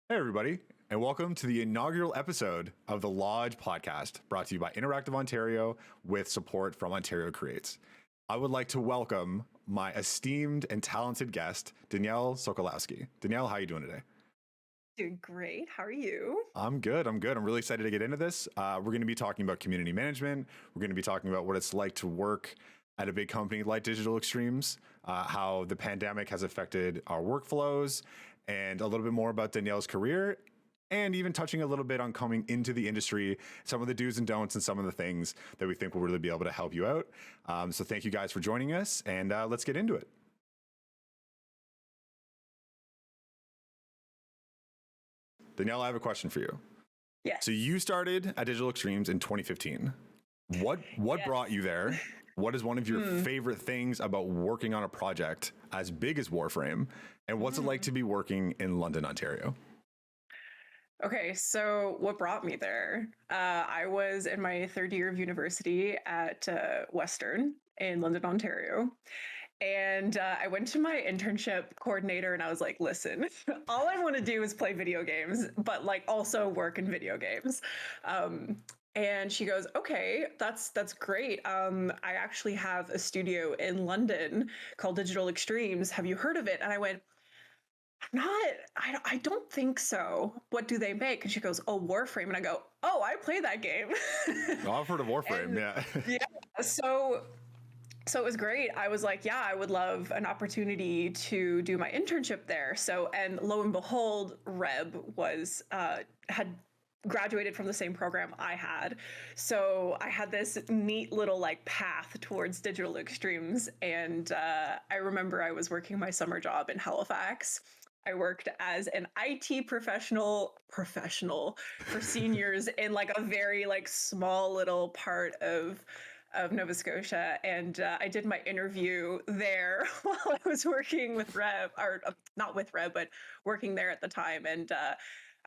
Hey, everybody, and welcome to the inaugural episode of the Lodgge Podcast, brought to you by Interactive Ontario with support from Ontario Creates. I would like to welcome my esteemed and talented guest, Danielle Sokolowski. Danielle, how are you doing today? Doing great. How are you? I'm good. I'm really excited to get into this. We're going to be talking about community management. We're going to be talking about what it's like to work at a big company like Digital Extremes, how the pandemic has affected our workflows, and a little bit more about Danielle's career, and even touching a little bit on coming into the industry, some of the do's and don'ts, and some of the things that we think will really be able to help you out. So thank you guys for joining us, and let's get into it. Danielle, I have a question for you. Yes. So you started at Digital Extremes in 2015. What Yes. brought you there? What is one of your favorite things about working on a project as big as Warframe? And what's it like to be working in London, Ontario? Okay, so what brought me there? I was in my third year of university at Western in London, Ontario. And I went to my internship coordinator and I was like, listen, all I want to do is play video games, but like also work in video games. And she goes, okay, that's great. I actually have a studio in London called Digital Extremes. Have you heard of it? And I went, I don't think so. What do they make? And she goes, oh, Warframe. And I go, oh, I play that game. Oh, I've heard of Warframe, yeah. Yeah. So it was great. I was like, yeah, I would love an opportunity to do my internship there. So, and lo and behold, Reb was, had graduated from the same program I had. So I had this neat little like path towards Digital Extremes. And I remember I was working my summer job in Halifax. I worked as an IT professional for seniors in like a very like small little part of Nova Scotia. And I did my interview there while I was working with Reb, or not with Reb, but working there at the time. And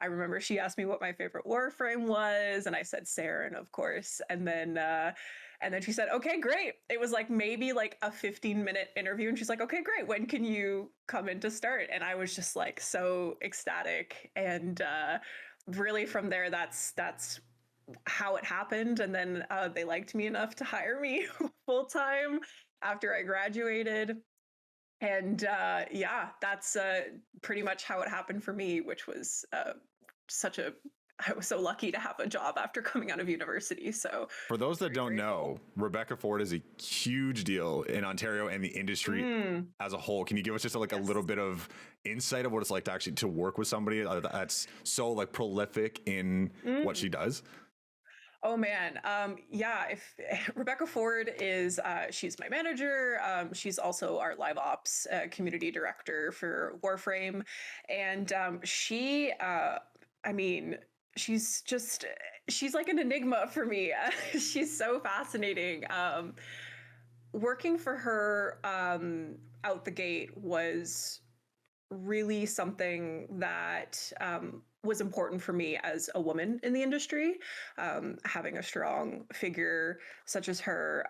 I remember she asked me what my favorite Warframe was, and I said Saren, of course. And then she said, okay, great. It was like maybe like a 15-minute interview. And she's like, okay, great. When can you come in to start? And I was just like so ecstatic. And really from there, that's how it happened. And then they liked me enough to hire me full time after I graduated. And yeah, that's pretty much how it happened for me, which was I was so lucky to have a job after coming out of university. So For those that don't know, Rebecca Ford is a huge deal in Ontario and the industry as a whole. Can you give us just like a little bit of insight of what it's like to actually to work with somebody that's so like prolific in what she does? Oh man. Yeah, if Rebecca Ford is, she's my manager. She's also our live ops community director for Warframe. And she's like an enigma for me. She's so fascinating. Working for her out the gate was really something that was important for me as a woman in the industry. Having a strong figure such as her,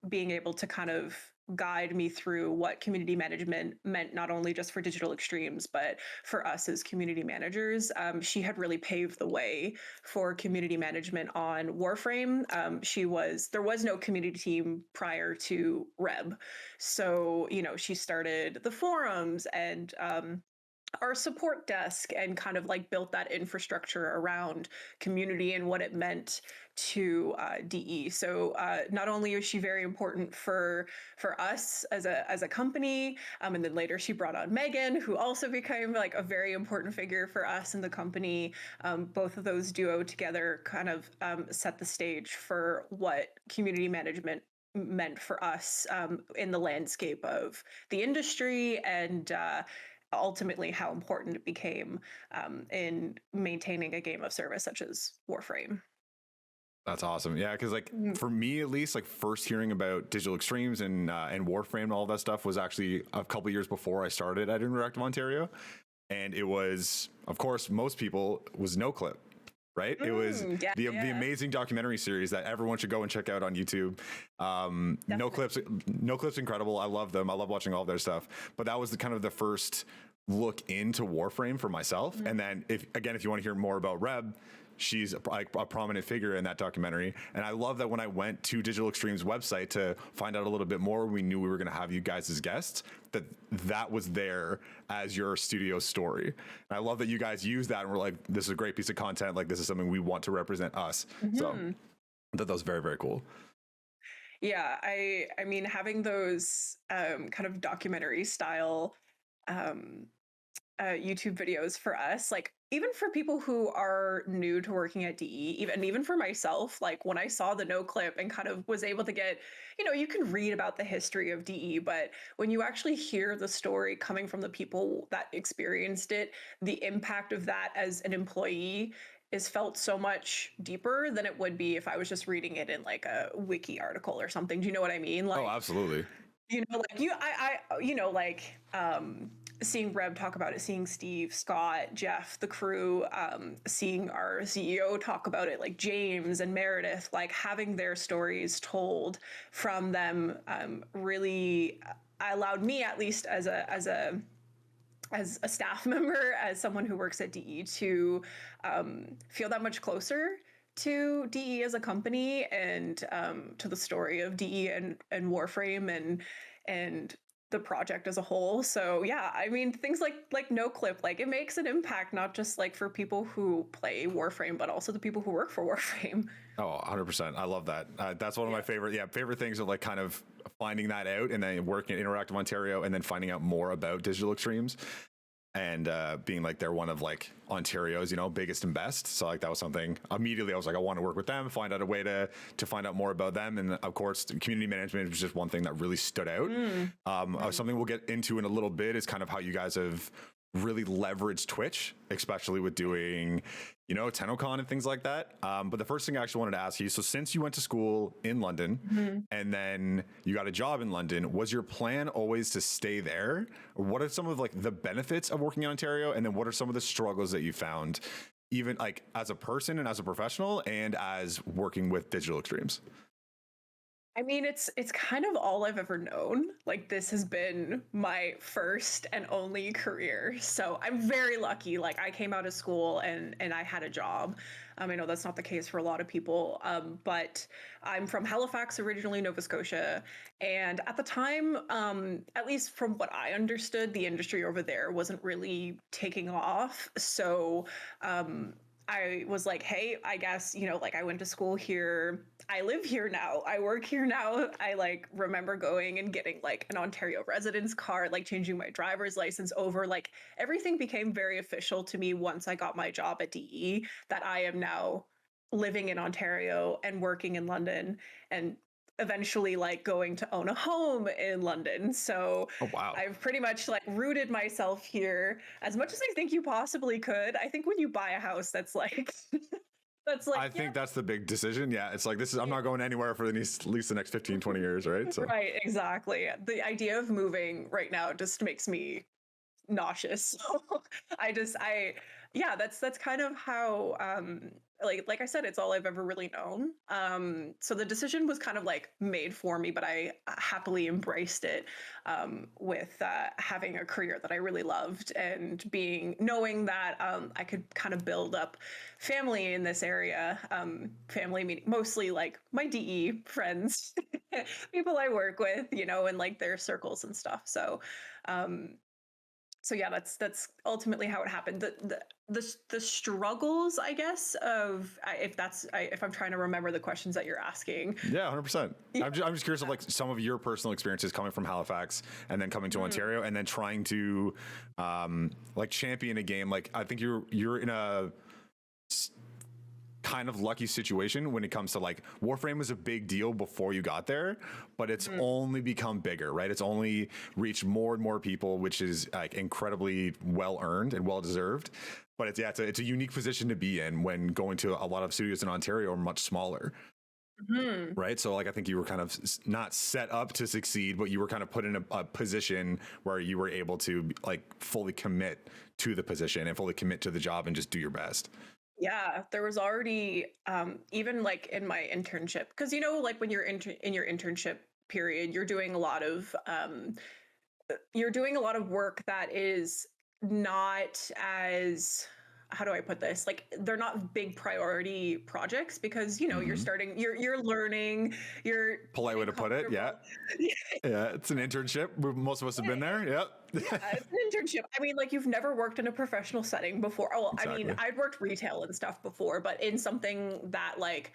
being able to kind of guide me through what community management meant, not only just for Digital Extremes, but for us as community managers. She had really paved the way for community management on Warframe. There was no community team prior to Reb. So, she started the forums and our support desk and kind of like built that infrastructure around community and what it meant to DE. So not only is she very important for us as a company, and then later she brought on Megan, who also became like a very important figure for us in the company. Both of those duo together kind of set the stage for what community management meant for us in the landscape of the industry and ultimately how important it became in maintaining a game of service such as Warframe. That's awesome. Yeah, because like for me at least, like first hearing about Digital Extremes and Warframe and all that stuff was actually a couple years before I started at Interactive Ontario, and it was, of course, most people was No Clip. Right? It was the amazing documentary series that everyone should go and check out on YouTube. No Clip's incredible. I love them. I love watching all of their stuff. But that was the kind of the first look into Warframe for myself. And then if you want to hear more about Reb, she's a prominent figure in that documentary. And I love that when I went to Digital Extreme's website to find out a little bit more, we knew we were going to have you guys as guests, that was there as your studio story. And I love that you guys use that and we're like, this is a great piece of content. Like, this is something we want to represent us. So that was very, very cool. Yeah, I mean, having those kind of documentary style YouTube videos for us, like even for people who are new to working at DE, even for myself, like when I saw the no clip and kind of was able to get, you can read about the history of DE, but when you actually hear the story coming from the people that experienced it, the impact of that as an employee is felt so much deeper than it would be if I was just reading it in like a wiki article or something. Do you know what I mean? Like, oh, absolutely. Seeing Reb talk about it, seeing Steve, Scott, Jeff, the crew, seeing our CEO talk about it, like James and Meredith, like having their stories told from them, really allowed me, at least as a staff member, as someone who works at DE, to feel that much closer to DE as a company and to the story of DE and Warframe and the project as a whole. So yeah, I mean, things like no clip, like it makes an impact, not just like for people who play Warframe, but also the people who work for Warframe. Oh, 100%. I love that. That's one of my favorite things of like kind of finding that out and then working at Interactive Ontario and then finding out more about Digital Extremes and being like they're one of like Ontario's, biggest and best. So like that was something immediately I was like, I want to work with them, find out a way to find out more about them. And of course, community management was just one thing that really stood out. Something we'll get into in a little bit is kind of how you guys have really leveraged Twitch, especially with doing, Tennocon and things like that. But the first thing I actually wanted to ask you, so since you went to school in London and then you got a job in London, was your plan always to stay there? Or what are some of like the benefits of working in Ontario? And then what are some of the struggles that you found, even like as a person and as a professional and as working with Digital Extremes? I mean, it's kind of all I've ever known. Like, this has been my first and only career. So I'm very lucky. Like, I came out of school and I had a job. I know that's not the case for a lot of people, but I'm from Halifax, originally Nova Scotia. And at the time, at least from what I understood, the industry over there wasn't really taking off. So I was like, hey, I guess, I went to school here. I live here now. I work here now. I like remember going and getting like an Ontario residence card, like changing my driver's license over. Like everything became very official to me once I got my job at DE, that I am now living in Ontario and working in London and eventually like going to own a home in London. So oh, wow. I've pretty much like rooted myself here as much as I think you possibly could. I think when you buy a house, that's like I think that's the big decision. Yeah. It's like, I'm not going anywhere for at least the next 15, 20 years. Right. So. Right. Exactly. The idea of moving right now just makes me nauseous. So that's kind of how, like I said, it's all I've ever really known. So the decision was kind of like made for me, but I happily embraced it with having a career that I really loved and knowing that I could kind of build up family in this area. Family meaning mostly like my DE friends, people I work with, and like their circles and stuff. So yeah, that's ultimately how it happened. The struggles, I guess, of if I'm trying to remember the questions that you're asking. Yeah, 100%. I'm just curious of like some of your personal experiences coming from Halifax and then coming to Ontario and then trying to like champion a game. Like I think you're in a kind of lucky situation when it comes to like Warframe was a big deal before you got there, but it's only become bigger, right? It's only reached more and more people, which is like incredibly well earned and well deserved. But it's a unique position to be in when going to a lot of studios in Ontario are much smaller. Right. So like I think you were kind of not set up to succeed, but you were kind of put in a position where you were able to like fully commit to the position and fully commit to the job and just do your best. Yeah, there was already even like in my internship, because like when you're in your internship period, you're doing a lot of work that is not as, how do I put this? Like, they're not big priority projects because, you know, you're starting, you're learning, you're Polite way to put it. Yeah. Yeah. It's an internship. Most of us have been there. Yep. Yeah, it's an internship. I mean, like, you've never worked in a professional setting before. Oh, well, I mean, Exactly. I'd worked retail and stuff before, but in something that, like,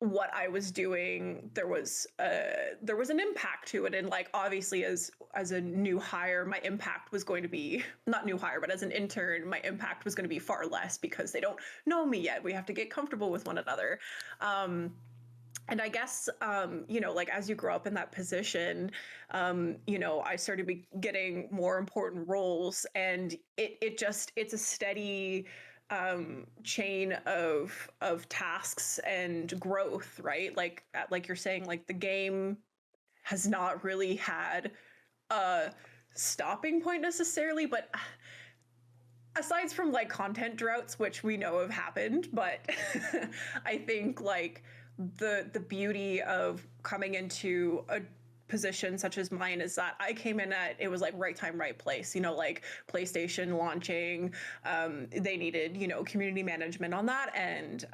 what I was doing, there was an impact to it. And, like, obviously as a new hire, my impact was going to be, not new hire, but as an intern, my impact was going to be far less because they don't know me yet. We have to get comfortable with one another. And I guess, you know, like, as you grow up in that position, you know, I started getting more important roles, and it's a steady chain of tasks and growth, right? Like you're saying, like, the game has not really had a stopping point necessarily, but aside from, like, content droughts, which we know have happened, but I think, like, the beauty of coming into a position such as mine is that I came in at, it was like right time, right place, you know, like PlayStation launching, they needed, you know, community management on that. And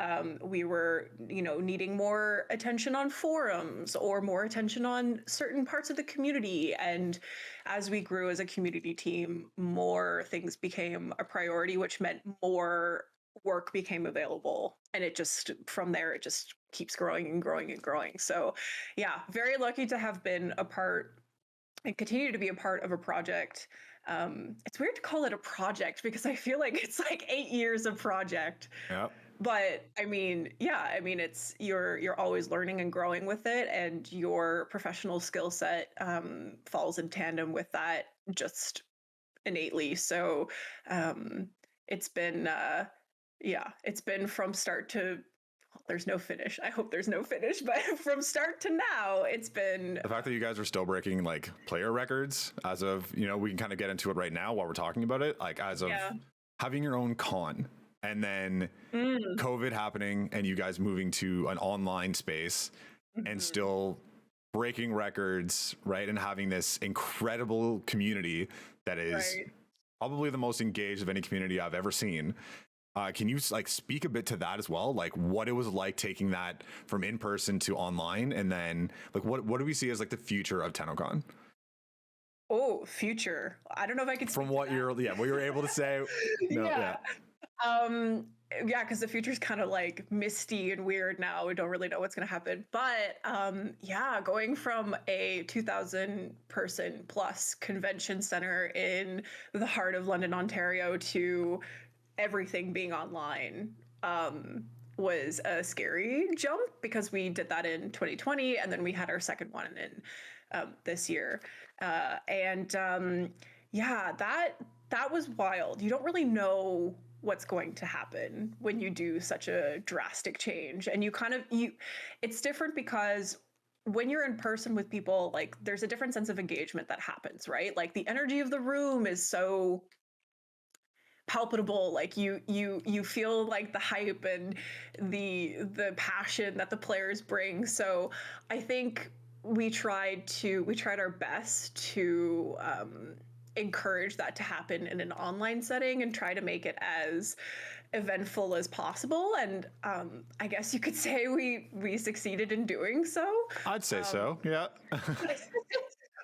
we were, you know, needing more attention on forums or more attention on certain parts of the community. And as we grew as a community team, more things became a priority, which meant more work became available. And it just, from there, it just keeps growing and growing and growing. So yeah, very lucky to have been a part and continue to be a part of a project. It's weird to call it a project because I feel like it's like 8 years of project. Yep. But I mean, yeah, I mean, it's, you're always learning and growing with it, and your professional skill set falls in tandem with that just innately. So it's been yeah, it's been from start to, there's no finish. I hope there's no finish, but from start to now, it's been The fact that you guys are still breaking like player records as of, you know, we can kind of get into it right now while we're talking about it, like as of having your own con, and then COVID happening and you guys moving to an online space and still breaking records, right? And having this incredible community that is probably the most engaged of any community I've ever seen. Can you like speak a bit to that as well? Like what it was like taking that from in person to online, and then like what do we see as like the future of Tennocon? Oh, future. I don't know if I could From what you're what you're able to say. Yeah, because the future's kind of like misty and weird now. We don't really know what's going to happen. But yeah, going from a 2,000 person plus convention center in the heart of London, Ontario to everything being online was a scary jump, because we did that in 2020 and then we had our second one in this year. Yeah, that was wild. You don't really know what's going to happen when you do such a drastic change, and it's different because when you're in person with people, like, there's a different sense of engagement that happens, right? Like, the energy of the room is so palpable. Like, you feel like the hype and the passion that the players bring. So I think we tried our best to encourage that to happen in an online setting and try to make it as eventful as possible. And I guess you could say we succeeded in doing so. I'd say so. Yeah.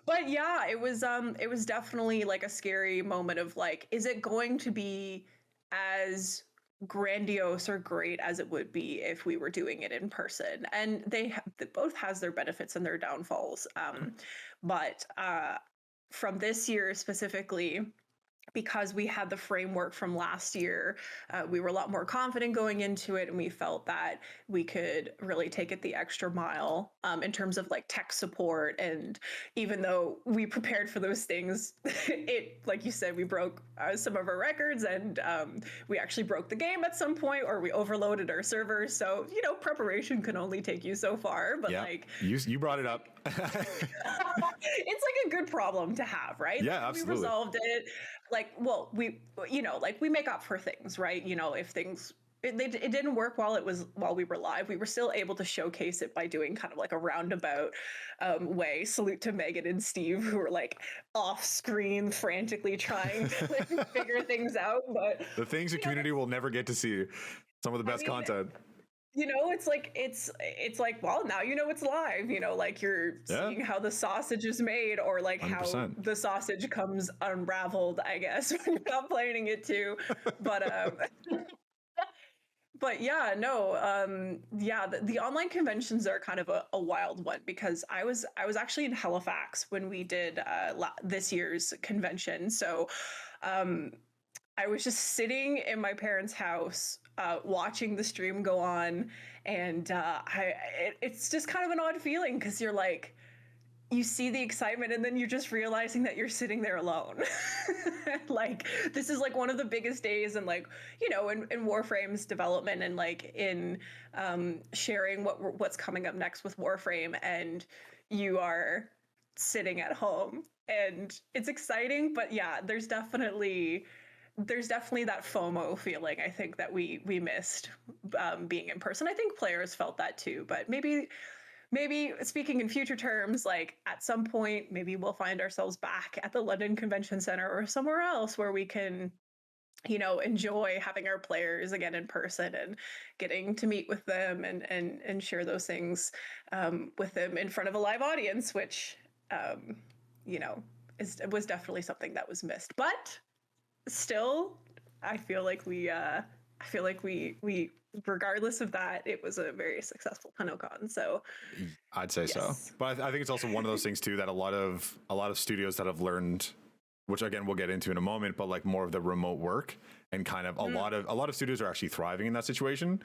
But yeah, it was definitely like a scary moment of like, is it going to be as grandiose or great as it would be if we were doing it in person? And it both has their benefits and their downfalls. But from this year specifically, because we had the framework from last year, we were a lot more confident going into it, and we felt that we could really take it the extra mile in terms of like tech support. And even though we prepared for those things, like you said, we broke some of our records, and we actually broke the game at some point, or we overloaded our servers. So, you know, preparation can only take you so far. But like, you brought it up. It's like a good problem to have, right? Yeah, absolutely. We resolved it. Like, well, we make up for things, right? You know, if things it didn't work while we were live. We were still able to showcase it by doing kind of like a roundabout way. Salute to Megan and Steve, who were like off screen frantically trying to like, figure things out. But the things the community will never get to see. Some of the best content. It's like, well, now it's live, like you're seeing how the sausage is made, or like 100%. How the sausage comes unraveled, I guess, when you're not planning it to. But but yeah, no, the online conventions are kind of a wild one, because I was actually in Halifax when we did this year's convention. So I was just sitting in my parents' house watching the stream go on, and it's just kind of an odd feeling, because you're like, you see the excitement, and then you're just realizing that you're sitting there alone. Like, this is like one of the biggest days, and like, in Warframe's development, and like in sharing what's coming up next with Warframe, and you are sitting at home, and it's exciting. But yeah, there's definitely that FOMO feeling, I think, that we missed being in person. I think players felt that too, but maybe speaking in future terms, like at some point, maybe we'll find ourselves back at the London Convention Center or somewhere else where we can, enjoy having our players again in person, and getting to meet with them and share those things with them in front of a live audience, which, was definitely something that was missed. But still, I feel like we regardless of that, it was a very successful Tennocon. So I'd say so. But I think it's also one of those things too, that a lot of studios that have learned, which again we'll get into in a moment, but like more of the remote work, and kind of a lot of studios are actually thriving in that situation.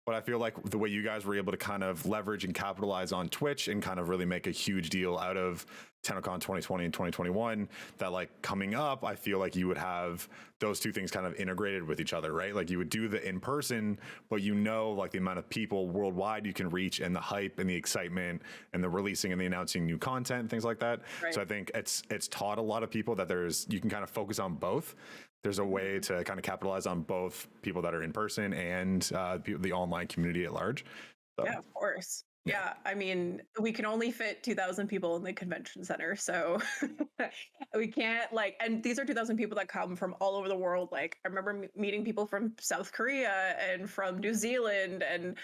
But I feel like the way you guys were able to kind of leverage and capitalize on Twitch, and kind of really make a huge deal out of Tennocon 2020 and 2021, that like coming up, I feel like you would have those two things kind of integrated with each other, right? Like you would do the in-person, but like the amount of people worldwide you can reach, and the hype and the excitement and the releasing and the announcing new content and things like that. Right. So I think it's taught a lot of people that you can kind of focus on both. There's a way to kind of capitalize on both people that are in person and the online community at large. So. Yeah, of course. Yeah, I mean, we can only fit 2,000 people in the convention center, so we can't and these are 2,000 people that come from all over the world. Like, I remember meeting people from South Korea and from New Zealand, and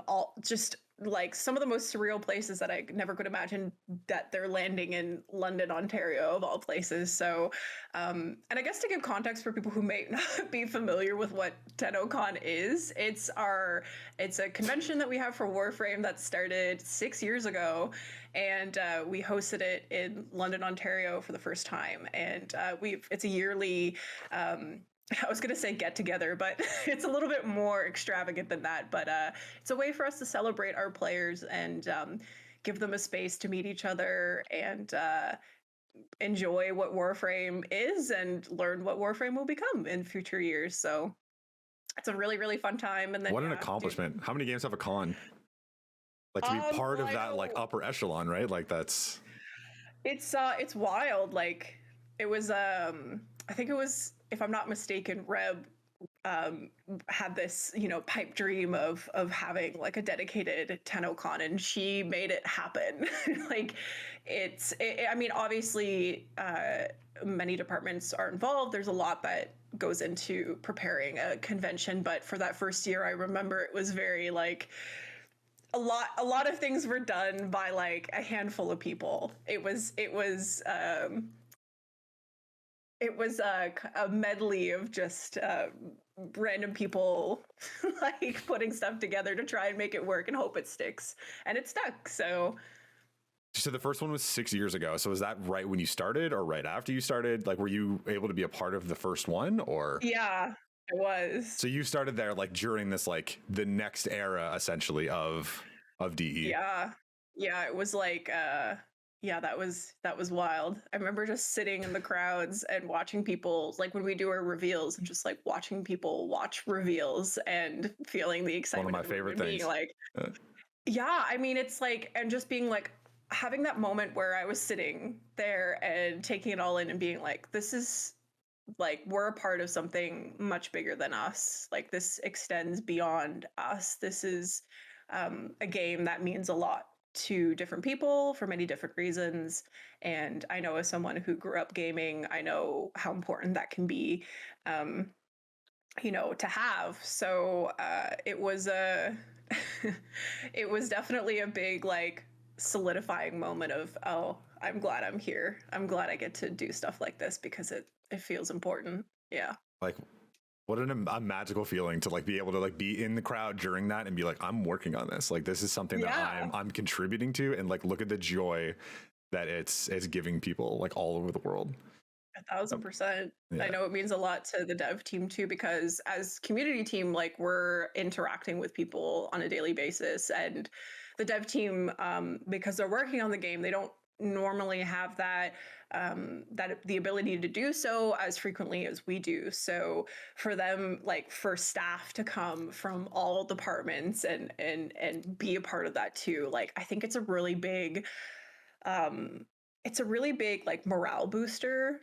all just like some of the most surreal places that I never could imagine that they're landing in London, Ontario, of all places. So, and I guess to give context for people who may not be familiar with what Tennocon is, it's a convention that we have for Warframe that started 6 years ago, and we hosted it in London, Ontario for the first time. And it's a yearly, I was going to say get together, but it's a little bit more extravagant than that. But it's a way for us to celebrate our players, and give them a space to meet each other, and enjoy what Warframe is, and learn what Warframe will become in future years. So it's a really, really fun time. And then what an accomplishment. How many games have a con? Like, to be part of that, like, upper echelon, right? Like, that's... It's wild. Like, it was, I think it was, if I'm not mistaken, Reb had this, pipe dream of having like a dedicated Tennocon, and she made it happen. Like, I mean, obviously, many departments are involved. There's a lot that goes into preparing a convention, but for that first year, I remember it was very like, a lot of things were done by like a handful of people. It was a medley of just random people like putting stuff together to try and make it work and hope it sticks. And it stuck. So the first one was 6 years ago. So was that right when you started, or right after you started? Like, were you able to be a part of the first one, or? Yeah, it was. So you started there like during this, like the next era essentially of DE. Yeah. It was like, yeah, that was wild. I remember just sitting in the crowds and watching people, like when we do our reveals, and just like watching people watch reveals and feeling the excitement. One of my favorite things. Being like, yeah, I mean, it's like, and just being like, having that moment where I was sitting there and taking it all in and being like, this is like we're a part of something much bigger than us. Like this extends beyond us. This is a game that means a lot to different people for many different reasons. And I know as someone who grew up gaming, I know how important that can be, um, to have. So it was a, it was definitely a big like solidifying moment of, oh, I'm glad I'm here. I'm glad I get to do stuff like this because it feels important. Yeah. Like, what a magical feeling to like be able to like be in the crowd during that and be like, I'm working on this. Like, this is something that I'm contributing to, and like look at the joy that it's giving people like all over the world. 1,000%. Yeah. I know it means a lot to the dev team too, because as community team, like we're interacting with people on a daily basis, and the dev team, because they're working on the game, they don't normally have that the ability to do so as frequently as we do. So for them, like for staff to come from all departments and be a part of that too, like I think it's a really big like morale booster.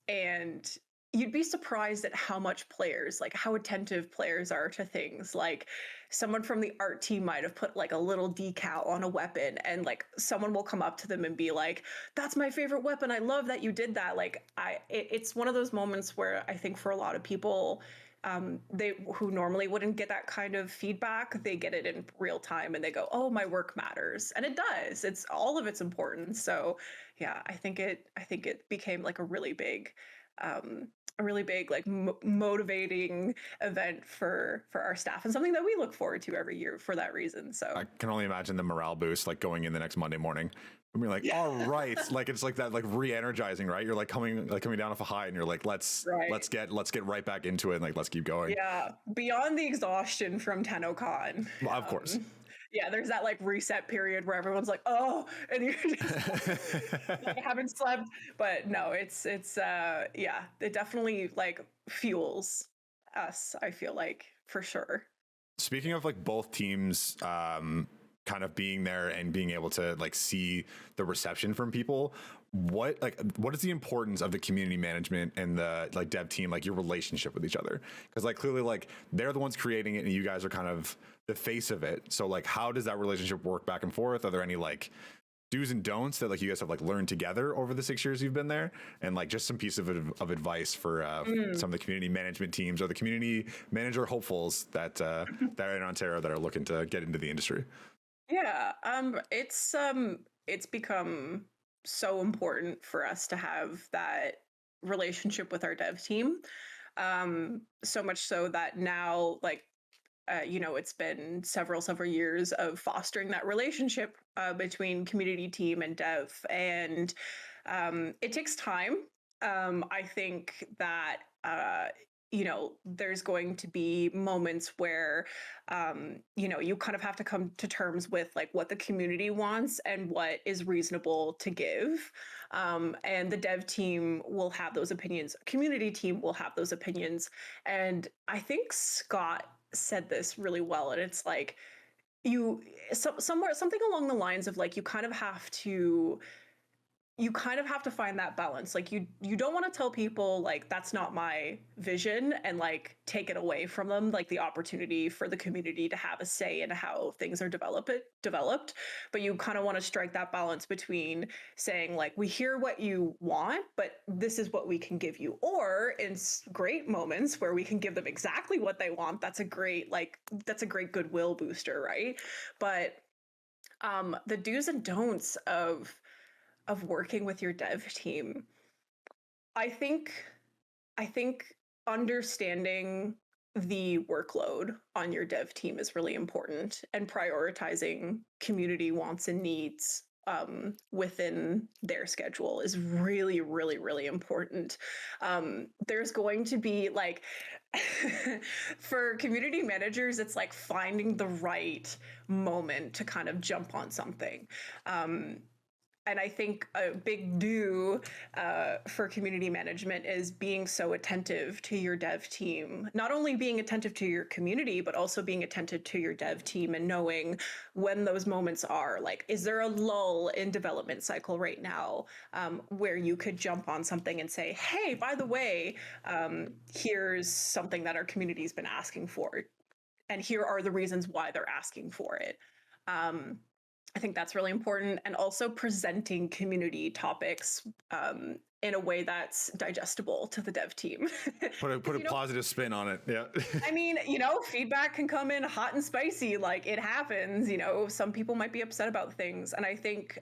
And you'd be surprised at how much players, like how attentive players are to things. Like someone from the art team might have put like a little decal on a weapon, and like someone will come up to them and be like, that's my favorite weapon. I love that you did that. Like it's one of those moments where I think for a lot of people, they who normally wouldn't get that kind of feedback, they get it in real time and they go, oh, my work matters. And it does. It's all of it's important. So yeah, I think it became like a really big like motivating event for our staff, and something that we look forward to every year for that reason. So I can only imagine the morale boost like going in the next Monday morning and we're like, all right, like it's like that, like re-energizing, right? You're like coming down off a high and you're like, let's get right back into it and like let's keep going. Yeah, beyond the exhaustion from Tennocon. Well, of course. Yeah, there's that like reset period where everyone's like, oh, and you're just like, haven't slept. But no, it's yeah, it definitely like fuels us, I feel like, for sure. Speaking of like both teams kind of being there and being able to like see the reception from people, what is the importance of the community management and the like dev team, like your relationship with each other? Because like clearly like they're the ones creating it and you guys are kind of the face of it. So like how does that relationship work back and forth? Are there any like do's and don'ts that like you guys have like learned together over the 6 years you've been there? And like just some piece of advice for some of the community management teams or the community manager hopefuls that are in Ontario that are looking to get into the industry. Yeah, it's become so important for us to have that relationship with our dev team. So much so that now, like, it's been several years of fostering that relationship between community team and dev, and it takes time. I think that there's going to be moments where you kind of have to come to terms with like what the community wants and what is reasonable to give. And the dev team will have those opinions. Community team will have those opinions. And I think Scott said this really well. And it's like something along the lines of like, you kind of have to find that balance. Like you don't want to tell people like that's not my vision and like take it away from them, like the opportunity for the community to have a say in how things are developed. But you kind of want to strike that balance between saying like, we hear what you want, but this is what we can give you. Or in great moments where we can give them exactly what they want, that's a great goodwill booster, right? But the do's and don'ts of working with your dev team, I think understanding the workload on your dev team is really important, and prioritizing community wants and needs within their schedule is really, really, really important. There's going to be like, for community managers, it's like finding the right moment to kind of jump on something. and I think a big do for community management is being so attentive to your dev team. Not only being attentive to your community, but also being attentive to your dev team and knowing when those moments are. Like, is there a lull in development cycle right now where you could jump on something and say, hey, by the way, here's something that our community's been asking for, and here are the reasons why they're asking for it. I think that's really important. And also presenting community topics in a way that's digestible to the dev team. Put a positive spin on it. Yeah. I mean, feedback can come in hot and spicy. Like, it happens. Some people might be upset about things. And I think,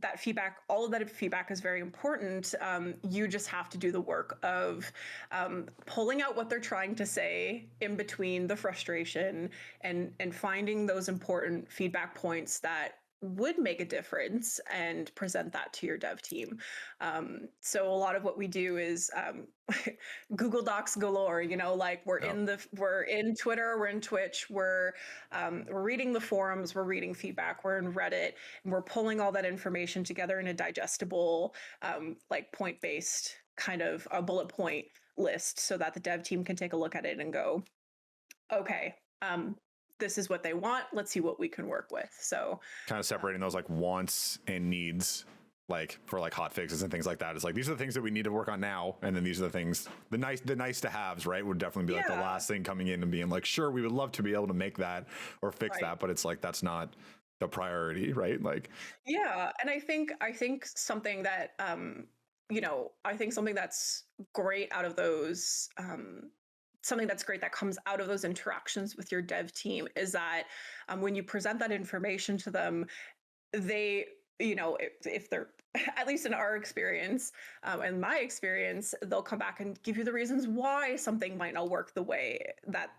that feedback, all of that feedback is very important. You just have to do the work of pulling out what they're trying to say in between the frustration and finding those important feedback points that would make a difference and present that to your dev team. So a lot of what we do is Google Docs galore. Like we're in Twitter, we're in Twitch, we're reading the forums, we're reading feedback, we're in Reddit, and we're pulling all that information together in a digestible, like point-based kind of a bullet point list, so that the dev team can take a look at it and go, okay, this is what they want. Let's see what we can work with. So kind of separating those like wants and needs, like for like hot fixes and things like that. It's like, these are the things that we need to work on now. And then these are the things, the nice to haves, right? Would definitely be like the last thing coming in and being like, sure, we would love to be able to make that or fix that, but it's like, that's not the priority, right? Like, yeah. And I think something that, I think something that's great out of those, something that's great that comes out of those interactions with your dev team is that when you present that information to them, they, if they're, at least in our experience and my experience, they'll come back and give you the reasons why something might not work the way that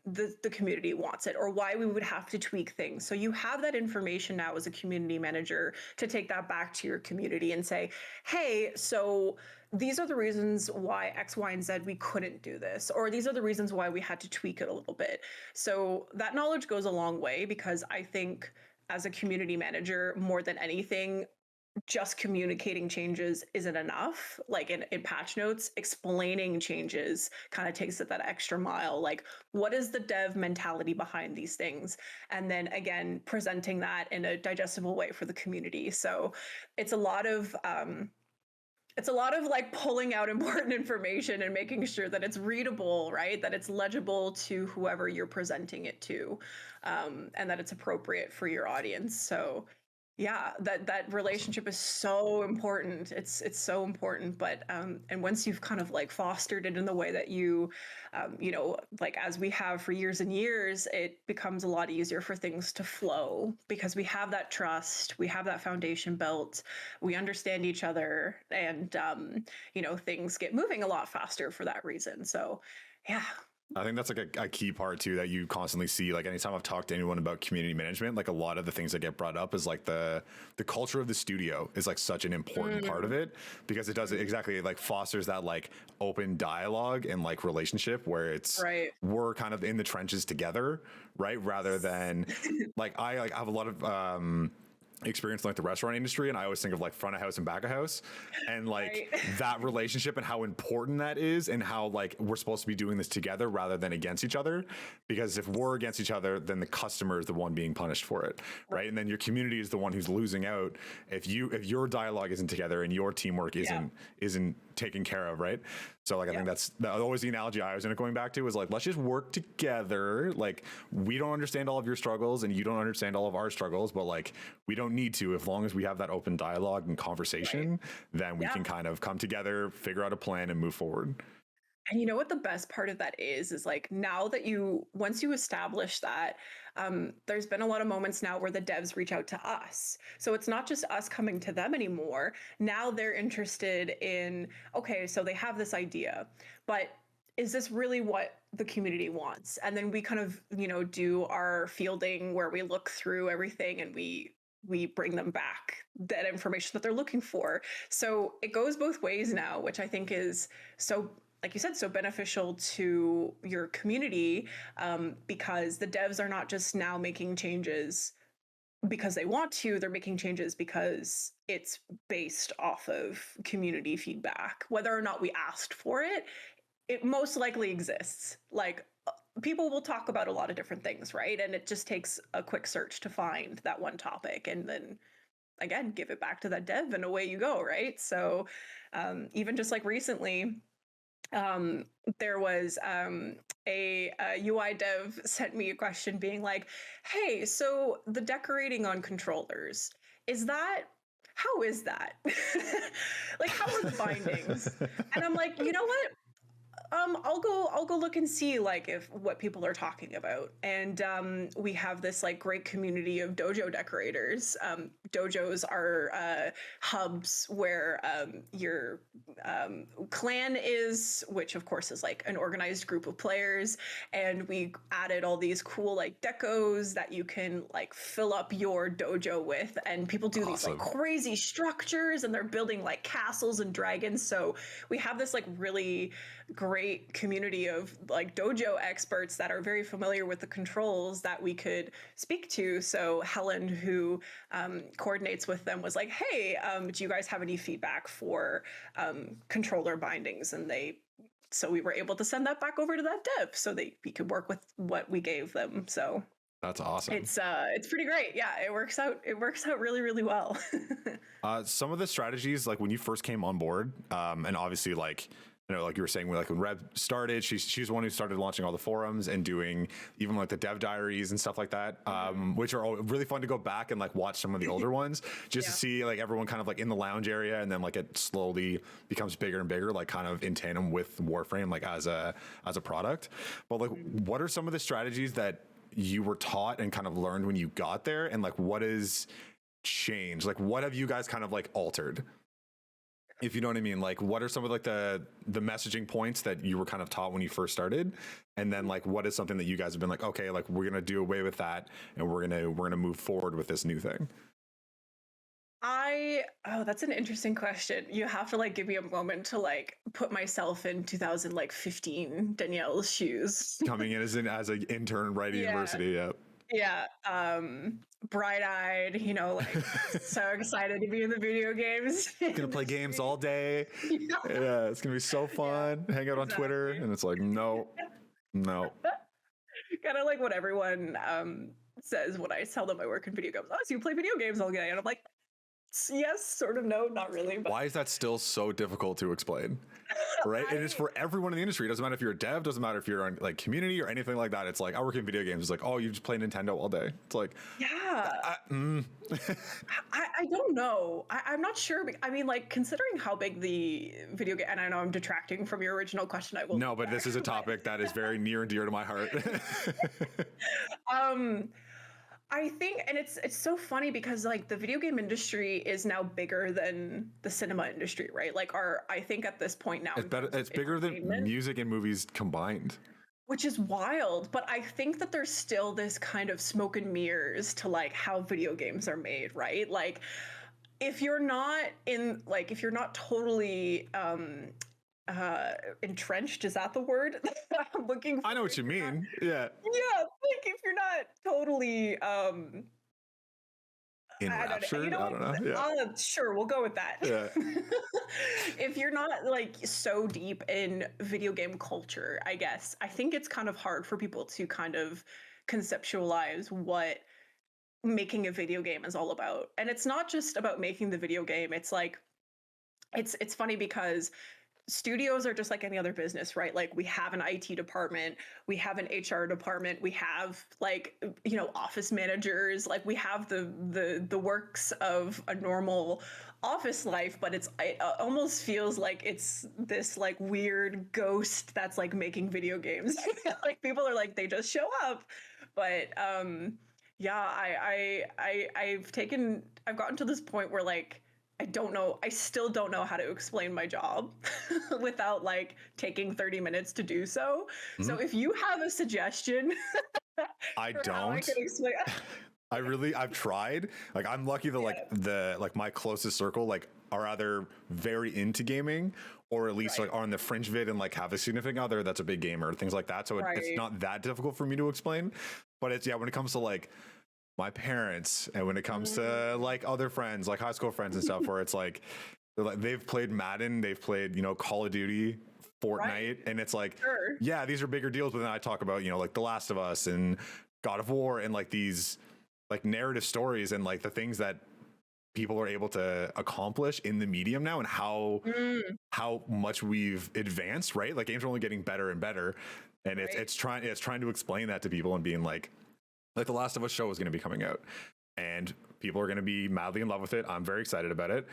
the community wants it, or why we would have to tweak things. So you have that information now as a community manager to take that back to your community and say, hey, so these are the reasons why X, Y, and Z we couldn't do this, or these are the reasons why we had to tweak it a little bit. So that knowledge goes a long way, because I think as a community manager, more than anything, just communicating changes isn't enough. Like in patch notes, explaining changes kind of takes it that extra mile. Like, what is the dev mentality behind these things? And then again, presenting that in a digestible way for the community. So it's a lot of like pulling out important information and making sure that it's readable, right? That it's legible to whoever you're presenting it to, and that it's appropriate for your audience. So yeah, that relationship is so important. It's so important. But and once you've kind of like fostered it in the way that you, like as we have for years and years, it becomes a lot easier for things to flow, because we have that trust, we have that foundation built, we understand each other, and things get moving a lot faster for that reason. So yeah. I think that's like a key part too, that you constantly see. Like anytime I've talked to anyone about community management, like a lot of the things that get brought up is like the culture of the studio is like such an important part of it, because it does exactly, it like fosters that like open dialogue and like relationship where it's we're kind of in the trenches together, right? Rather than like I have a lot of experience in like the restaurant industry, and I always think of like front of house and back of house, and like that relationship and how important that is, and how like we're supposed to be doing this together rather than against each other, because if we're against each other, then the customer is the one being punished for it, right? And then your community is the one who's losing out if your dialogue isn't together and your teamwork isn't taken care of, right? So like I think that's always the analogy I was going back to, is like, let's just work together. Like, we don't understand all of your struggles and you don't understand all of our struggles, but like we don't need to. As long as we have that open dialogue and conversation, then we can kind of come together, figure out a plan, and move forward. And you know what the best part of that is like, now that once you establish that, there's been a lot of moments now where the devs reach out to us. So it's not just us coming to them anymore. Now they're interested in, okay, so they have this idea, but is this really what the community wants? And then we kind of, do our fielding where we look through everything and we bring them back that information that they're looking for. So it goes both ways now, which I think is so, like you said, so beneficial to your community, because the devs are not just now making changes because they want to. They're making changes because it's based off of community feedback. Whether or not we asked for it, it most likely exists. Like people will talk about a lot of different things, right? And it just takes a quick search to find that one topic, and then again, give it back to that dev, and away you go, right? So even just like recently, there was a UI dev sent me a question being like, hey, so the decorating on controllers, how is that? Like, how are the bindings? And I'm like, you know what? I'll go look and see like if what people are talking about. And we have this like great community of dojo decorators. Dojos are hubs where your clan is, which of course is like an organized group of players. And we added all these cool like decos that you can like fill up your dojo with. And people do these like crazy structures, and they're building like castles and dragons. So we have this like really great community of like dojo experts that are very familiar with the controls that we could speak to. So Helen, who coordinates with them, was like, hey, do you guys have any feedback for controller bindings? And so we were able to send that back over to that dev so we could work with what we gave them. So that's awesome. It's pretty great. Yeah, it works out really, really well. Some of the strategies, like when you first came on board, and obviously like, you know, like you were saying, like when Reb started, she's the one who started launching all the forums and doing even like the dev diaries and stuff like that, which are all really fun to go back and like watch some of the older ones just to see like everyone kind of like in the lounge area, and then like it slowly becomes bigger and bigger, like kind of in tandem with Warframe, like as a product. But like, what are some of the strategies that you were taught and kind of learned when you got there, and like what has changed? Like what have you guys kind of like altered? If you know what I mean, like what are some of like the messaging points that you were kind of taught when you first started, and then like what is something that you guys have been like, okay, like we're gonna do away with that, and we're gonna move forward with this new thing? That's an interesting question. You have to like give me a moment to like put myself in 2015 Danielle's shoes. Coming in as an intern right at university, yeah. Bright-eyed, you know, like so excited to be in the video games. Gonna play games all day. Yeah, it's gonna be so fun. Hang out on Twitter, and it's like, no. Kind of like what everyone says when I tell them I work in video games. Oh, so you play video games all day? And I'm like, yes, sort of, no, not really. But why is that still so difficult to explain? Right? It is for everyone in the industry. It doesn't matter if you're a dev, doesn't matter if you're on like community or anything like that. It's like, I work in video games. It's like, oh, you just play Nintendo all day. It's like, yeah. I don't know. I'm not sure. I mean, like considering how big the video game, and I know I'm detracting from your original question. I will. No, but this is a topic that is very near and dear to my heart. I think, and it's so funny because like the video game industry is now bigger than the cinema industry, right? Like I think at this point now it's bigger than music and movies combined, which is wild. But I think that there's still this kind of smoke and mirrors to like how video games are made, right? Like if you're not totally entrenched, is that the word I'm looking for? I know what you mean. Yeah, like if you're not totally enraptured, I don't know. Yeah. Sure, we'll go with that. Yeah. If you're not like so deep in video game culture, I guess I think it's kind of hard for people to kind of conceptualize what making a video game is all about. And it's not just about making the video game. It's like it's funny because studios are just like any other business, right? Like we have an IT department, we have an HR department, we have like, you know, office managers, like we have the works of a normal office life, but it almost feels like it's this like weird ghost that's like making video games. Like people are like, they just show up. But yeah, I've gotten to this point where like I still don't know how to explain my job without like taking 30 minutes to do so. Mm-hmm. So if you have a suggestion, I don't. I've tried. Like I'm lucky that like my closest circle like are either very into gaming or at least like are on the fringe of it and like have a significant other that's a big gamer, things like that. So it's not that difficult for me to explain. But it's when it comes to like my parents. And when it comes to like other friends, like high school friends and stuff, where it's like, they've played Madden, they've played, you know, Call of Duty, Fortnite, right. And it's like, sure. Yeah, these are bigger deals. But then I talk about, you know, like The Last of Us and God of War and like these like narrative stories and like the things that people are able to accomplish in the medium now, and how much we've advanced, right? Like games are only getting better and better, and right. it's trying to explain that to people and being like The Last of Us show is going to be coming out and people are going to be madly in love with it. I'm very excited about it,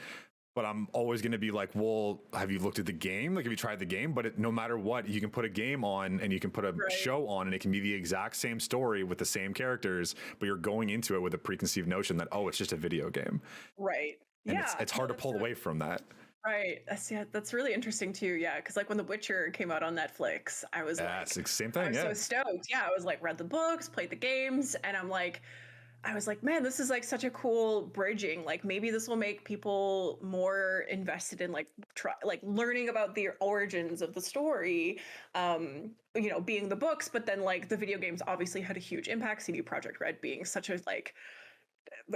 but I'm always going to be like, well, have you looked at the game? Like, have you tried the game? But no matter what, you can put a game on and you can put a right. show on and it can be the exact same story with the same characters, but you're going into it with a preconceived notion that, oh, it's just a video game. Right. And it's hard to pull away from that. Right. That's really interesting too. Yeah. Cause like when The Witcher came out on Netflix, I was like, it's the same thing. I was so stoked. Yeah. I was like, read the books, played the games, and I was like, man, this is like such a cool bridging. Like maybe this will make people more invested in like learning about the origins of the story, you know, being the books, but then like the video games obviously had a huge impact. CD Projekt Red being such a like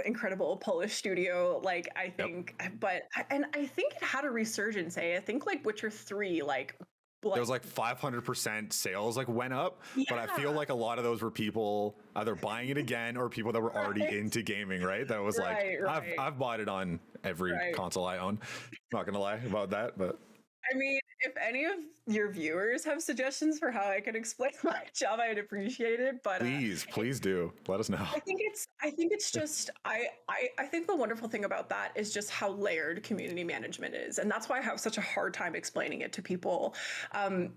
incredible Polish studio, like I think, but I think it had a resurgence. I think like Witcher 3, there was like 500% sales like went up, but I feel like a lot of those were people either buying it again or people that were already into gaming, right? That was I've bought it on every console I own. Not gonna lie about that, but I mean, if any of your viewers have suggestions for how I could explain my job, I'd appreciate it. But please do let us know. I think it's just I think the wonderful thing about that is just how layered community management is, and that's why I have such a hard time explaining it to people,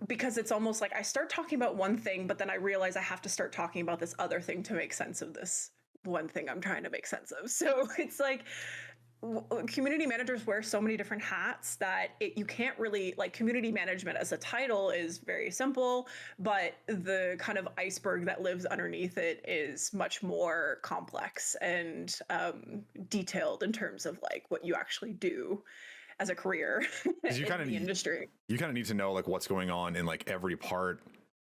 because it's almost like I start talking about one thing, but then I realize I have to start talking about this other thing to make sense of this one thing I'm trying to make sense of. So it's like, community managers wear so many different hats that you can't really, like, community management as a title is very simple, but the kind of iceberg that lives underneath it is much more complex and detailed in terms of like what you actually do as a career in the industry. You kind of need to know like what's going on in like every part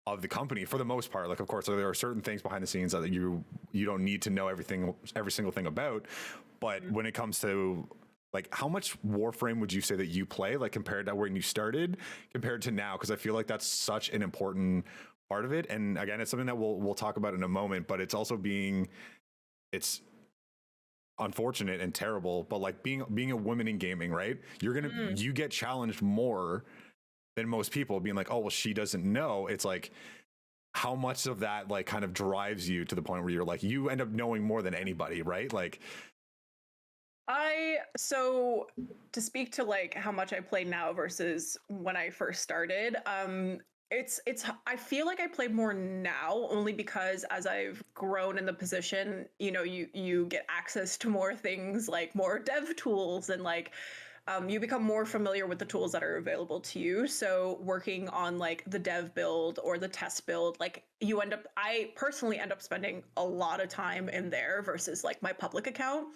of the company for the most part. Like, of course, there are certain things behind the scenes that you don't need to know every single thing about. But when it comes to like, how much Warframe would you say that you play, like compared to when you started, compared to now? Because I feel like that's such an important part of it. And again, it's something that we'll talk about in a moment. But it's also it's unfortunate and terrible. But like being a woman in gaming, right? You get challenged more than most people, being like, oh, well, she doesn't know. It's like, how much of that like kind of drives you to the point where you're like, you end up knowing more than anybody, right? Like, so to speak to like how much I play now versus when I first started, I feel like I play more now only because as I've grown in the position, you know, you get access to more things, like more dev tools, and like you become more familiar with the tools that are available to you. So working on like the dev build or the test build, like I personally end up spending a lot of time in there versus like my public account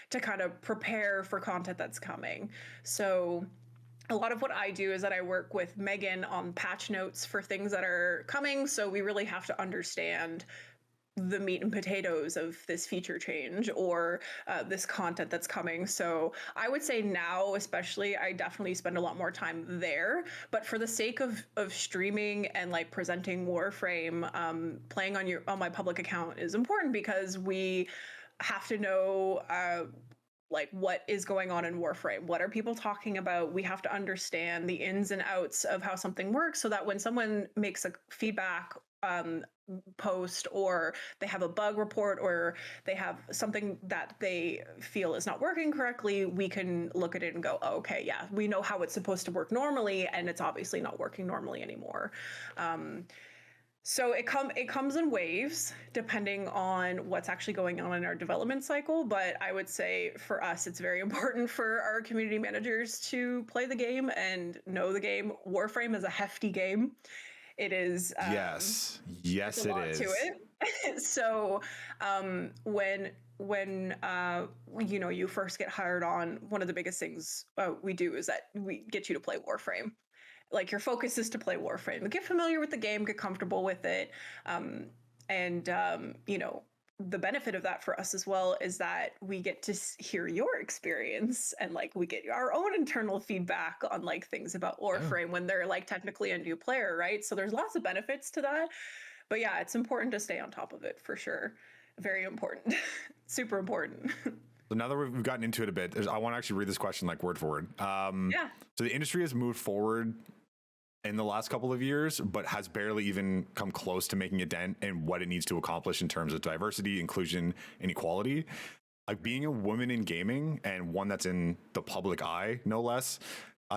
to kind of prepare for content that's coming. So a lot of what I do is that I work with Megan on patch notes for things that are coming. So we really have to understand the meat and potatoes of this feature change or this content that's coming. So I would say now, especially, I definitely spend a lot more time there. But for the sake of streaming and like presenting Warframe, playing on my public account is important because we have to know like what is going on in Warframe. What are people talking about? We have to understand the ins and outs of how something works so that when someone makes a feedback post, or they have a bug report, or they have something that they feel is not working correctly, we can look at it and go, oh, okay, yeah, we know how it's supposed to work normally, and it's obviously not working normally anymore. So it comes in waves depending on what's actually going on in our development cycle. But I would say for us, it's very important for our community managers to play the game and know the game. Warframe is a hefty game. It is. Yes, it is. To it. So when you know, you first get hired on, one of the biggest things we do is that we get you to play Warframe. Like, your focus is to play Warframe, get familiar with the game, get comfortable with it, and you know, the benefit of that for us as well is that we get to hear your experience, and like we get our own internal feedback on like things about Warframe when they're like technically a new player, right? So there's lots of benefits to that. But yeah, it's important to stay on top of it for sure. Very important. Super important. So now that we've gotten into it a bit, I want to actually read this question like word for word. Yeah. So the industry has moved forward in the last couple of years, but has barely even come close to making a dent in what it needs to accomplish in terms of diversity, inclusion, and equality. Like being a woman in gaming, and one that's in the public eye, no less.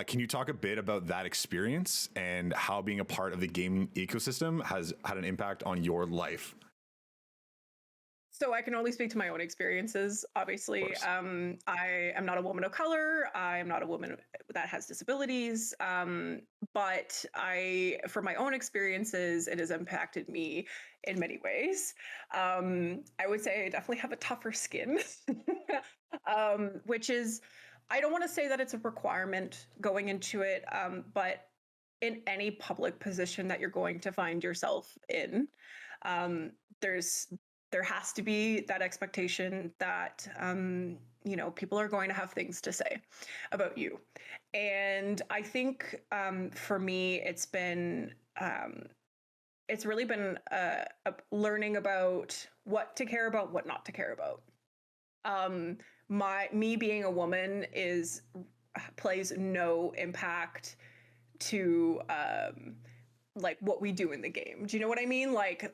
Can you talk a bit about that experience and how being a part of the gaming ecosystem has had an impact on your life? So I can only speak to my own experiences. Obviously, I am not a woman of color. I am not a woman that has disabilities. But from my own experiences, it has impacted me in many ways. I would say I definitely have a tougher skin, which is, I don't want to say that it's a requirement going into it, but in any public position that you're going to find yourself in, um, there's there has to be that expectation that people are going to have things to say about you. And I think for me it's really been learning about what to care about, what not to care about. Me being a woman plays no impact to like what we do in the game. Do you know what I mean? Like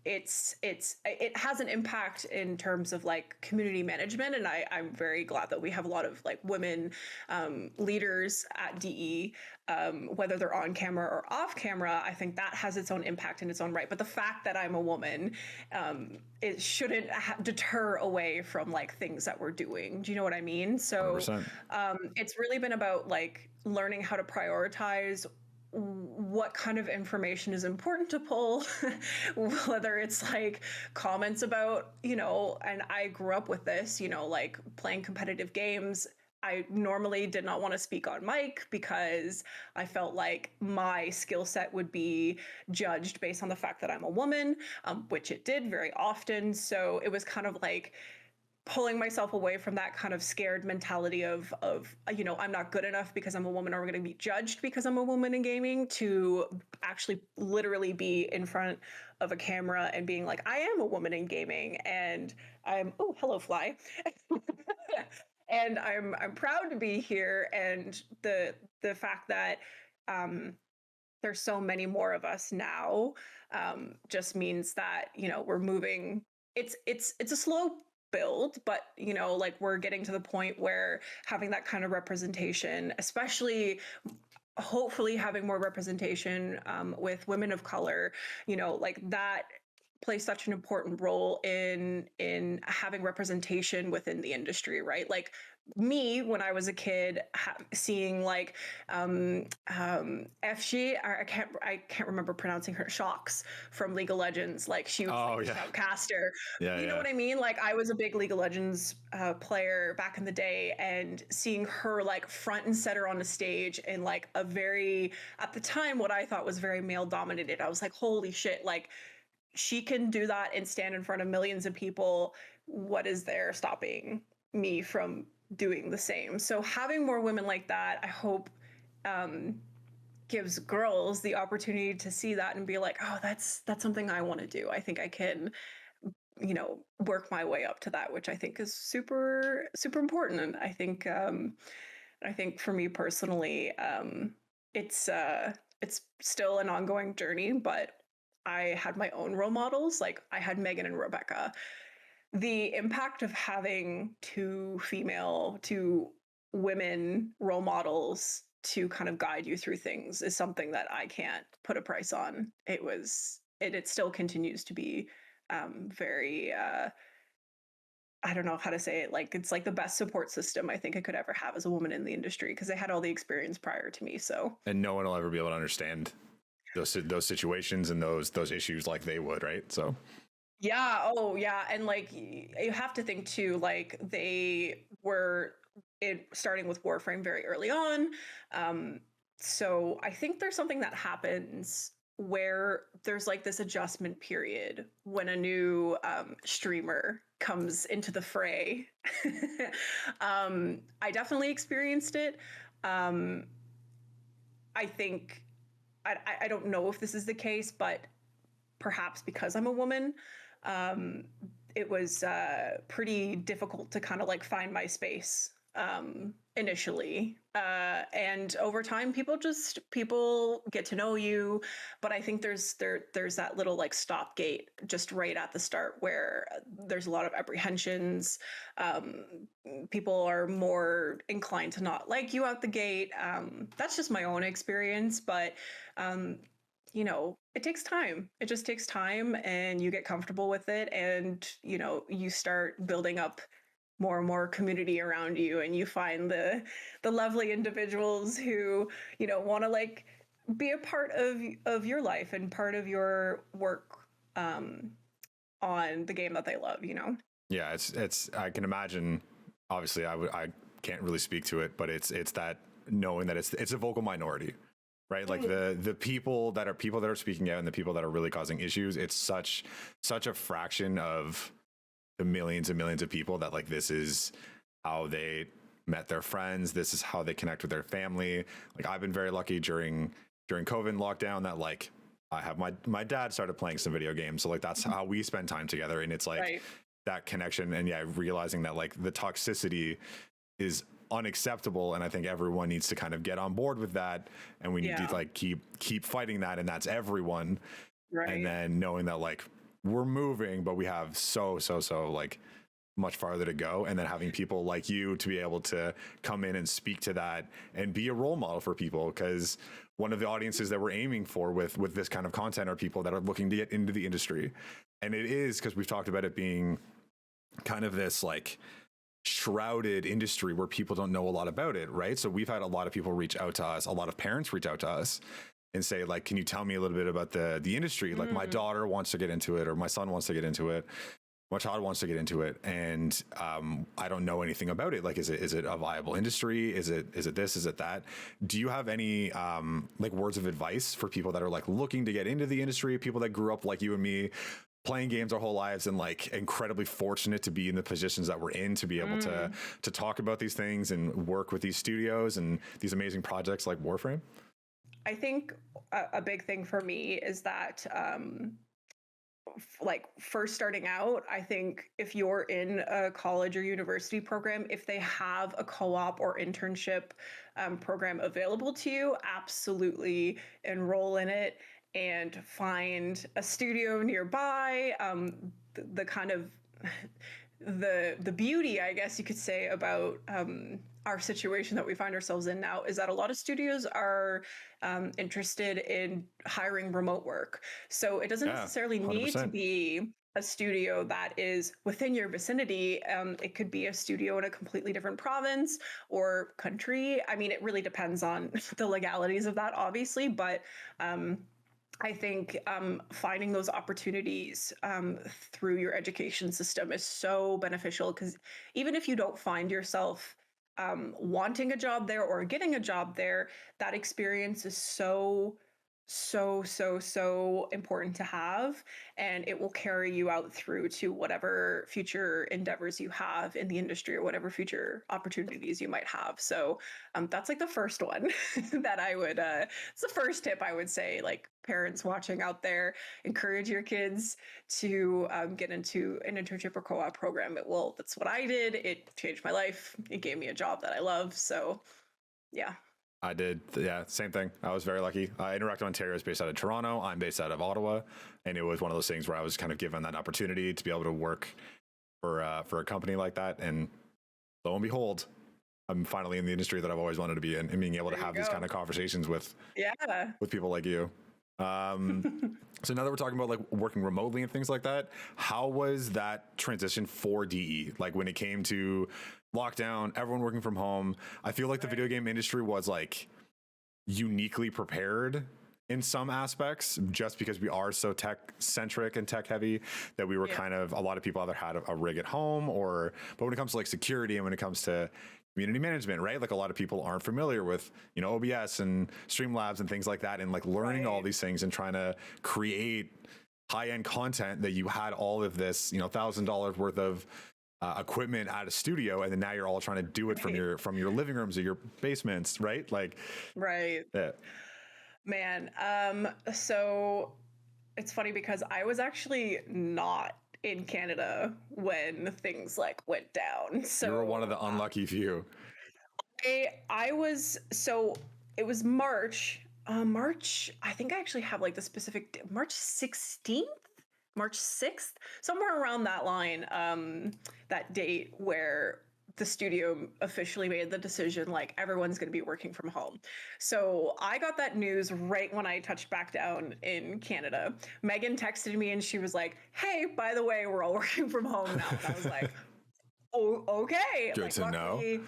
it has an impact in terms of like community management, and I'm very glad that we have a lot of like women leaders at DE, whether they're on camera or off camera. I think that has its own impact in its own right. But the fact that I'm a woman, it shouldn't deter away from like things that we're doing. Do you know what I mean? So it's really been about like learning how to prioritize what kind of information is important to pull, whether it's like comments about, and I grew up with this, like playing competitive games. I normally did not want to speak on mic because I felt like my skill set would be judged based on the fact that I'm a woman, which it did very often. So it was kind of like pulling myself away from that kind of scared mentality of I'm not good enough because I'm a woman, or I'm going to be judged because I'm a woman in gaming, to actually literally be in front of a camera and being like, I am a woman in gaming, and hello fly. And I'm proud to be here, and the fact that there's so many more of us now just means that we're moving. It's a slow build, but like we're getting to the point where having that kind of representation, especially hopefully having more representation with women of color, like that plays such an important role in having representation within the industry, right? Like me, when I was a kid, seeing like FG, I can't remember pronouncing her, Shocks from League of Legends, like she was like a shoutcaster. You know what I mean? Like I was a big League of Legends player back in the day, and seeing her like front and center on the stage in like a very, at the time, what I thought was very male dominated, I was like, holy shit, like she can do that and stand in front of millions of people. What is there stopping me from doing the same? So having more women like that, I hope gives girls the opportunity to see that and be like, oh, that's something I want to do. I think I can, work my way up to that, which I think is super, super important. And I think for me personally, it's still an ongoing journey, but I had my own role models. Like I had Megan and Rebecca. The impact of having two women role models to kind of guide you through things is something that I can't put a price on. It still continues to be very, I don't know how to say it. Like it's like the best support system I think I could ever have as a woman in the industry, because I had all the experience prior to me. So, and no one will ever be able to understand those situations and those issues like they would, right? So yeah, oh yeah, and like you have to think too, like they were starting with Warframe very early on. So I think there's something that happens where there's like this adjustment period when a new streamer comes into the fray. I definitely experienced it. I think I don't know if this is the case, but perhaps because I'm a woman, it was pretty difficult to kind of like find my space initially. And over time, people get to know you. But I think there's that little like stop gate just right at the start where there's a lot of apprehensions. People are more inclined to not like you out the gate. That's just my own experience, but it takes time. It just takes time, and you get comfortable with it, and you start building up more and more community around you, and you find the lovely individuals who want to like be a part of your life and part of your work on the game that they love. Yeah, it's I can imagine. Obviously, I can't really speak to it, but it's that knowing that it's a vocal minority. Right, like the people that are speaking out and the people that are really causing issues. It's such a fraction of the millions and millions of people that like this is how they met their friends. This is how they connect with their family. Like I've been very lucky during COVID lockdown that like I have my dad started playing some video games, so like that's how we spend time together, and it's like right. That connection. And yeah, realizing that like the toxicity is unacceptable, and I think everyone needs to kind of get on board with that, and we need to like keep fighting that, and that's everyone. Right. And then knowing that like we're moving, but we have so like much farther to go, and then having people like you to be able to come in and speak to that and be a role model for people, because one of the audiences that we're aiming for with this kind of content are people that are looking to get into the industry. And it is because we've talked about it being kind of this like shrouded industry where people don't know a lot about it, right? So we've had a lot of people reach out to us, a lot of parents reach out to us and say like, can you tell me a little bit about the industry? Like my daughter wants to get into it, or my son wants to get into it, my child wants to get into it, and I don't know anything about it. Like, is it a viable industry? Is it this? Is it that? Do you have any like words of advice for people that are like looking to get into the industry, people that grew up like you and me, playing games our whole lives, and like incredibly fortunate to be in the positions that we're in, to be able to talk about these things and work with these studios and these amazing projects like Warframe? I think a big thing for me is that like first starting out, I think if you're in a college or university program, if they have a co-op or internship program available to you, absolutely enroll in it and find a studio nearby. The kind of the beauty, I guess you could say, about our situation that we find ourselves in now is that a lot of studios are interested in hiring remote work. So it doesn't necessarily 100%. Need to be a studio that is within your vicinity. It could be a studio in a completely different province or country. I mean, it really depends on the legalities of that, obviously, but I think finding those opportunities through your education system is so beneficial, because even if you don't find yourself wanting a job there or getting a job there, that experience is so important to have, and it will carry you out through to whatever future endeavors you have in the industry or whatever future opportunities you might have. So that's like the first one that I would it's the first tip I would say, like parents watching out there, encourage your kids to get into an internship or co-op program. That's what I did. It changed my life. It gave me a job that I love. So yeah. I did. Yeah, same thing. I was very lucky. Interactive Ontario is based out of Toronto. I'm based out of Ottawa. And it was one of those things where I was kind of given that opportunity to be able to work for a company like that. And lo and behold, I'm finally in the industry that I've always wanted to be in, and being able to have these kind of conversations with people like you. So now that we're talking about like working remotely and things like that, how was that transition for DE? Like when it came to lockdown, everyone working from home, I feel like the video game industry was like uniquely prepared in some aspects, just because we are so tech centric and tech heavy, that we were kind of, a lot of people either had a rig at home but when it comes to like security and when it comes to community management, right? Like a lot of people aren't familiar with, OBS and Streamlabs and things like that, and like learning all these things and trying to create high-end content that you had all of this, $1,000 worth of equipment at a studio, and then now you're all trying to do it from your living rooms or your basements, right? Like, yeah. Man. So it's funny because I was actually not in Canada when things like went down. So You were one of the unlucky few. I was, so it was March. March, I think I actually have like the specific March 16th, March 6th, somewhere around that line, that date where the studio officially made the decision, like everyone's going to be working from home. So I got that news right when I touched back down in Canada. Megan texted me and she was like, hey, by the way, we're all working from home now. And I was like, oh, okay. Good to know.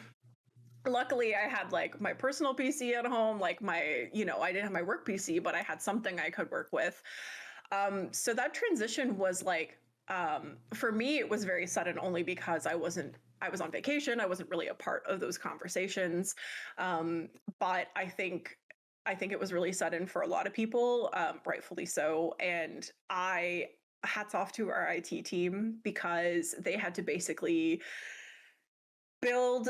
Luckily, I had like my personal PC at home, like I didn't have my work PC, but I had something I could work with. So that transition was like, for me, it was very sudden only because I was on vacation. I wasn't really a part of those conversations. But I think it was really sudden for a lot of people, rightfully so. And hats off to our IT team because they had to basically build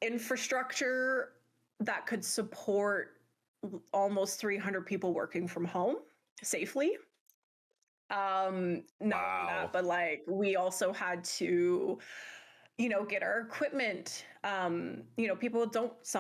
infrastructure that could support almost 300 people working from home safely. Not that, but like we also had to, get our equipment. Some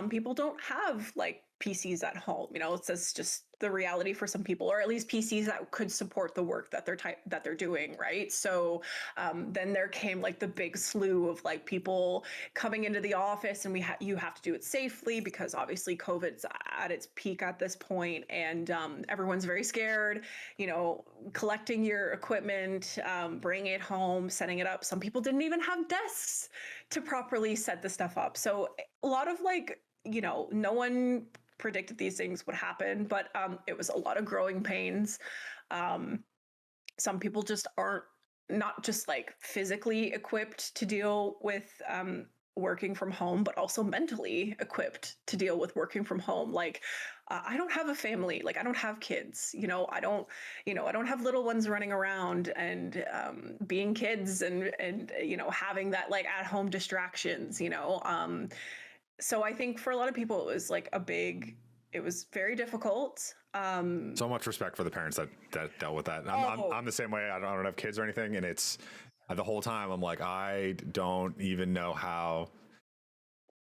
people don't have like PCs at home. It's just the reality for some people, or at least PCs that could support the work that they're doing, right? So then there came like the big slew of like people coming into the office, and you have to do it safely because obviously COVID's at its peak at this point, and everyone's very scared. Collecting your equipment, bringing it home, setting it up. Some people didn't even have desks to properly set the stuff up. So a lot of like, no one predicted these things would happen, but it was a lot of growing pains. Some people just aren't not just like physically equipped to deal with working from home, but also mentally equipped to deal with working from home. Like I don't have a family, like I don't have kids, I don't have little ones running around and being kids and having that like at home distractions, So I think for a lot of people, it was like it was very difficult. So much respect for the parents that dealt with that. I'm the same way. I don't have kids or anything. And it's the whole time I'm like, I don't even know how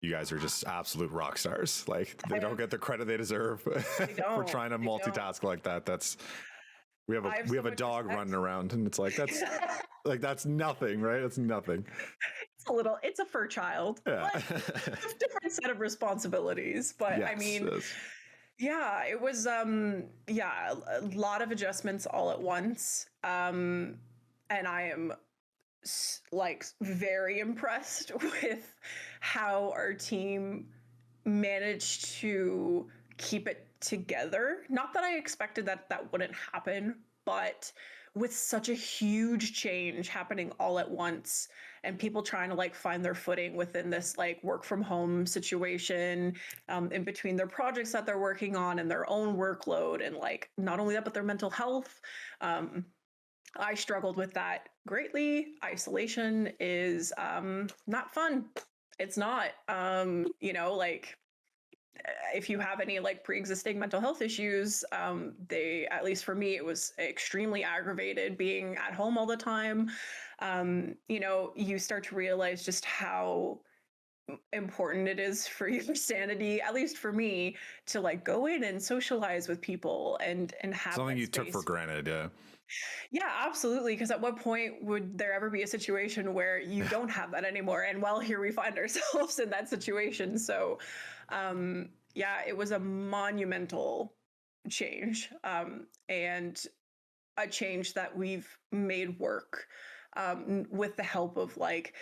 you guys are just absolute rock stars. Like they don't get the credit they deserve for trying to multitask like that. We have a dog running around and it's like, that's like, that's nothing, right? It's nothing. It's a fur child. Yeah. It's a different set of responsibilities, but yes, I mean, yeah, it was, a lot of adjustments all at once. And I am like very impressed with how our team managed to keep it together. Not that I expected that wouldn't happen, but with such a huge change happening all at once and people trying to like find their footing within this like work from home situation, in between their projects that they're working on and their own workload, and like not only that, but their mental health. I struggled with that greatly. Isolation is not fun. It's not, like if you have any like pre-existing mental health issues, at least for me, it was extremely aggravated being at home all the time. You start to realize just how important it is for your sanity, at least for me, to like go in and socialize with people and have something you took for granted. Yeah, absolutely. Because at what point would there ever be a situation where you don't have that anymore? And well, here we find ourselves in that situation. So, it was a monumental change, and a change that we've made work, with the help of like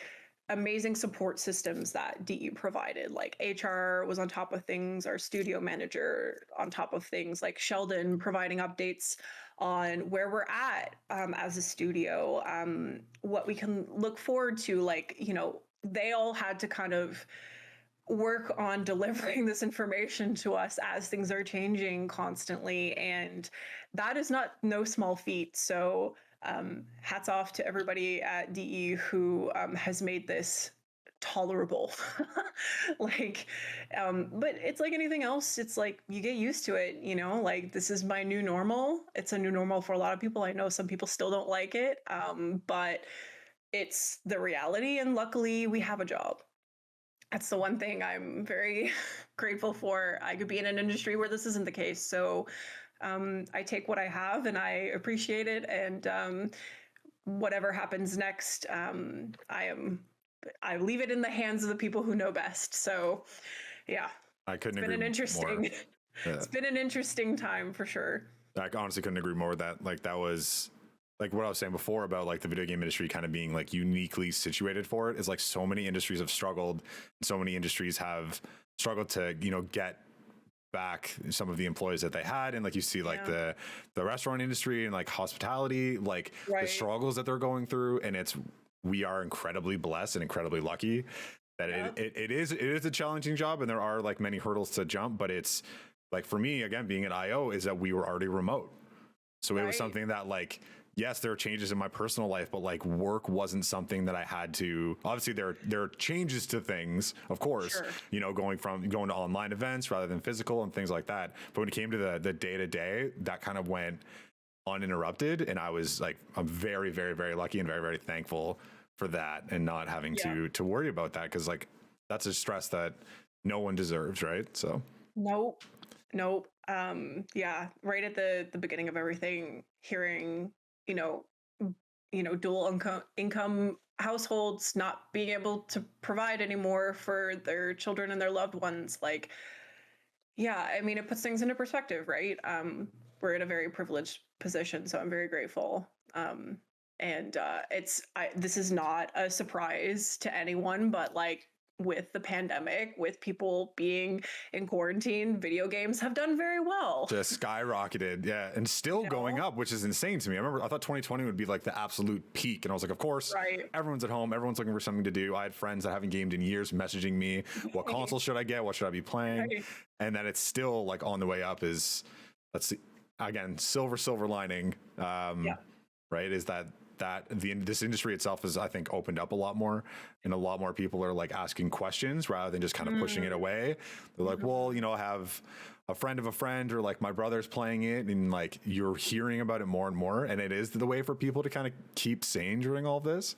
amazing support systems that DE provided. Like HR was on top of things, our studio manager on top of things, like Sheldon providing updates on where we're at as a studio, what we can look forward to. Like, they all had to kind of work on delivering this information to us as things are changing constantly. And that is no small feat. So hats off to everybody at DE who has made this tolerable. like but it's like anything else, it's like you get used to it, you know, like this is my new normal. It's a new normal for a lot of people. I know some people still don't like it, but it's the reality, and luckily we have a job. That's the one thing I'm very grateful for. I could be in an industry where this isn't the case, so I take what I have and I appreciate it, and whatever happens next, I leave it in the hands of the people who know best. So, yeah, I couldn't it's been agree an interesting. more. It's been an interesting time for sure. I honestly couldn't agree more with that. Like that was like what I was saying before about like the video game industry kind of being like uniquely situated for it is like so many industries have struggled. So many industries have struggled to, you know, get back some of the employees that they had. And like you see like the restaurant industry and like hospitality, like the struggles that they're going through. And we are incredibly blessed and incredibly lucky that it is a challenging job, and there are like many hurdles to jump, but it's like for me, again, being at IO is that we were already remote. So it was something that like, yes, there are changes in my personal life, but like work wasn't something that I had to. Obviously, there are changes to things, of course, you know, going to online events rather than physical and things like that. But when it came to the day to day, that kind of went uninterrupted. And I was like, I'm very, very, very lucky and very, very thankful for that, and not having to worry about that, because like that's a stress that no one deserves, right? So nope. Yeah, right at the beginning of everything, hearing you know dual income households not being able to provide anymore for their children and their loved ones, like, yeah, I mean, it puts things into perspective, right? We're in a very privileged position, so I'm very grateful. And this is not a surprise to anyone, but like with the pandemic, with people being in quarantine, video games have done very well. Just skyrocketed, yeah, and still going up, which is insane to me. I thought 2020 would be like the absolute peak, and I was like, of course, everyone's at home, everyone's looking for something to do. I had friends that haven't gamed in years messaging me, what console should I get? What should I be playing? And that it's still like on the way up is, let's see, again, silver lining, right? Is that this industry itself is, I think, opened up a lot more, and a lot more people are like asking questions rather than just kind of pushing it away. They're like, well, you know, I have a friend of a friend, or like my brother's playing it, and like you're hearing about it more and more, and it is the way for people to kind of keep sane during all this.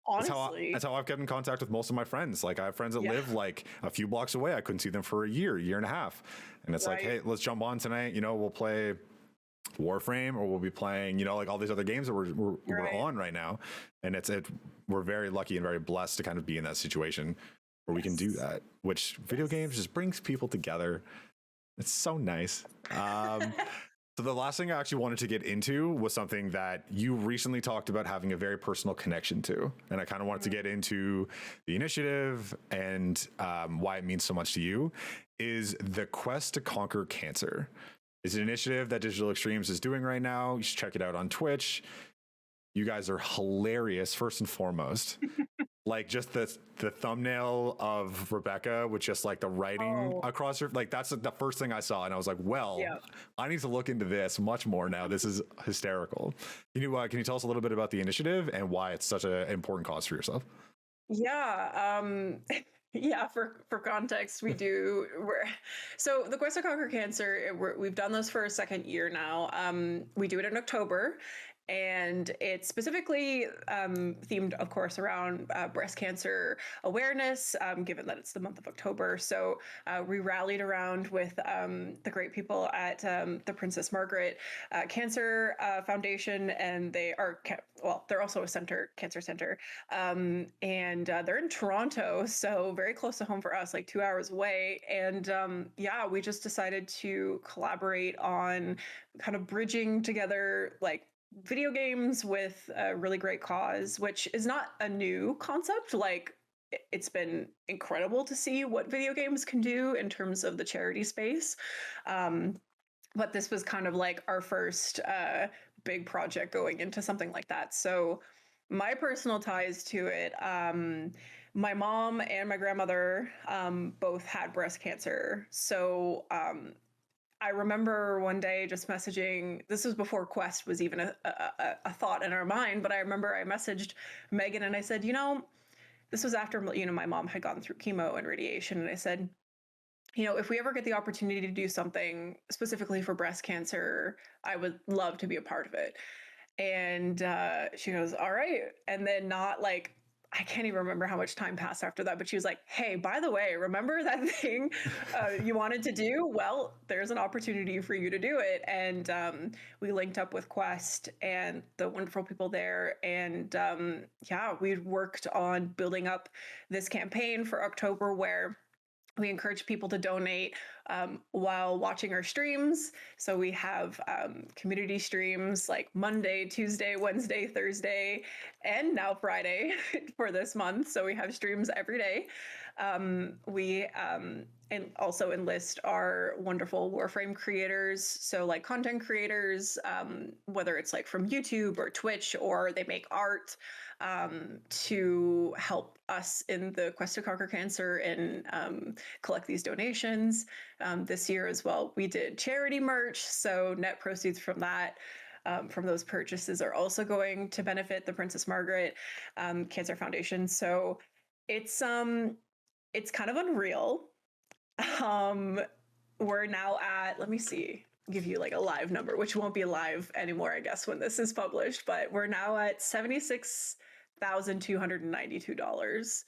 Honestly, that's how I've kept in contact with most of my friends. Like I have friends that live like a few blocks away. I couldn't see them for a year and a half, and it's like, hey, let's jump on tonight. You know, we'll play Warframe, or we'll be playing, you know, like all these other games that we're on right now. And we're very lucky and very blessed to kind of be in that situation where we can do that, which video games just brings people together. It's so nice. So the last thing I actually wanted to get into was something that you recently talked about having a very personal connection to. And I kind of wanted to get into the initiative and why it means so much to you, is the Quest to Conquer Cancer. It's an initiative that Digital Extremes is doing right now. You should check it out on Twitch. You guys are hilarious, first and foremost. Like just the thumbnail of Rebecca with just like the writing across her, like that's the first thing I saw, and I was like, well, I need to look into this much more now. This is hysterical. Can you tell us a little bit about the initiative and why it's such an important cause for yourself? Yeah. Yeah, for context, so the Quest to Conquer Cancer, we've done this for a second year now. We do it in October, and it's specifically themed, of course, around breast cancer awareness, given that it's the month of October. So we rallied around with the great people at the Princess Margaret Cancer Foundation, and they're also a cancer center, and they're in Toronto, so very close to home for us, like 2 hours away. And we just decided to collaborate on kind of bridging together like video games with a really great cause, which is not a new concept. Like it's been incredible to see what video games can do in terms of the charity space. But this was kind of like our first big project going into something like that. So my personal ties to it, my mom and my grandmother both had breast cancer. So I remember one day just messaging, this was before Quest was even a thought in our mind, but I remember I messaged Megan and I said, this was after, my mom had gone through chemo and radiation. And I said, if we ever get the opportunity to do something specifically for breast cancer, I would love to be a part of it. And she goes, all right. And then not like, I can't even remember how much time passed after that, but she was like, hey, by the way, remember that thing you wanted to do? Well, there's an opportunity for you to do it. And we linked up with Quest and the wonderful people there. And we worked on building up this campaign for October where we encourage people to donate while watching our streams. So we have community streams like Monday, Tuesday, Wednesday, Thursday, and now Friday for this month. So we have streams every day. We and also enlist our wonderful Warframe creators. So like content creators, whether it's like from YouTube or Twitch, or they make art to help us in the quest to conquer cancer and collect these donations. This year as well, we did charity merch. So net proceeds from that, from those purchases are also going to benefit the Princess Margaret Cancer Foundation. So it's kind of unreal. We're now at, let me see, give you like a live number, which won't be live anymore, I guess, when this is published, but we're now at $76,292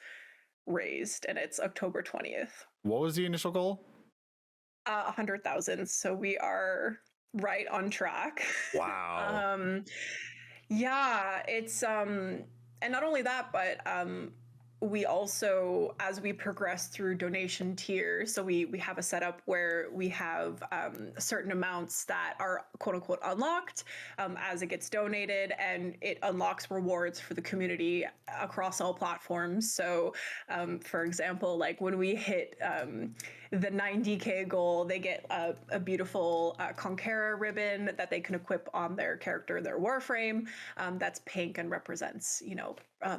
raised, and it's October 20th. What was the initial goal? 100,000. So we are right on track. Wow. Yeah, it's and not only that, but we also, as we progress through donation tiers, so we have a setup where we have certain amounts that are quote unquote unlocked as it gets donated, and it unlocks rewards for the community across all platforms. So for example, like when we hit the 90K goal, they get a beautiful Conquera ribbon that they can equip on their character, their Warframe, that's pink and represents,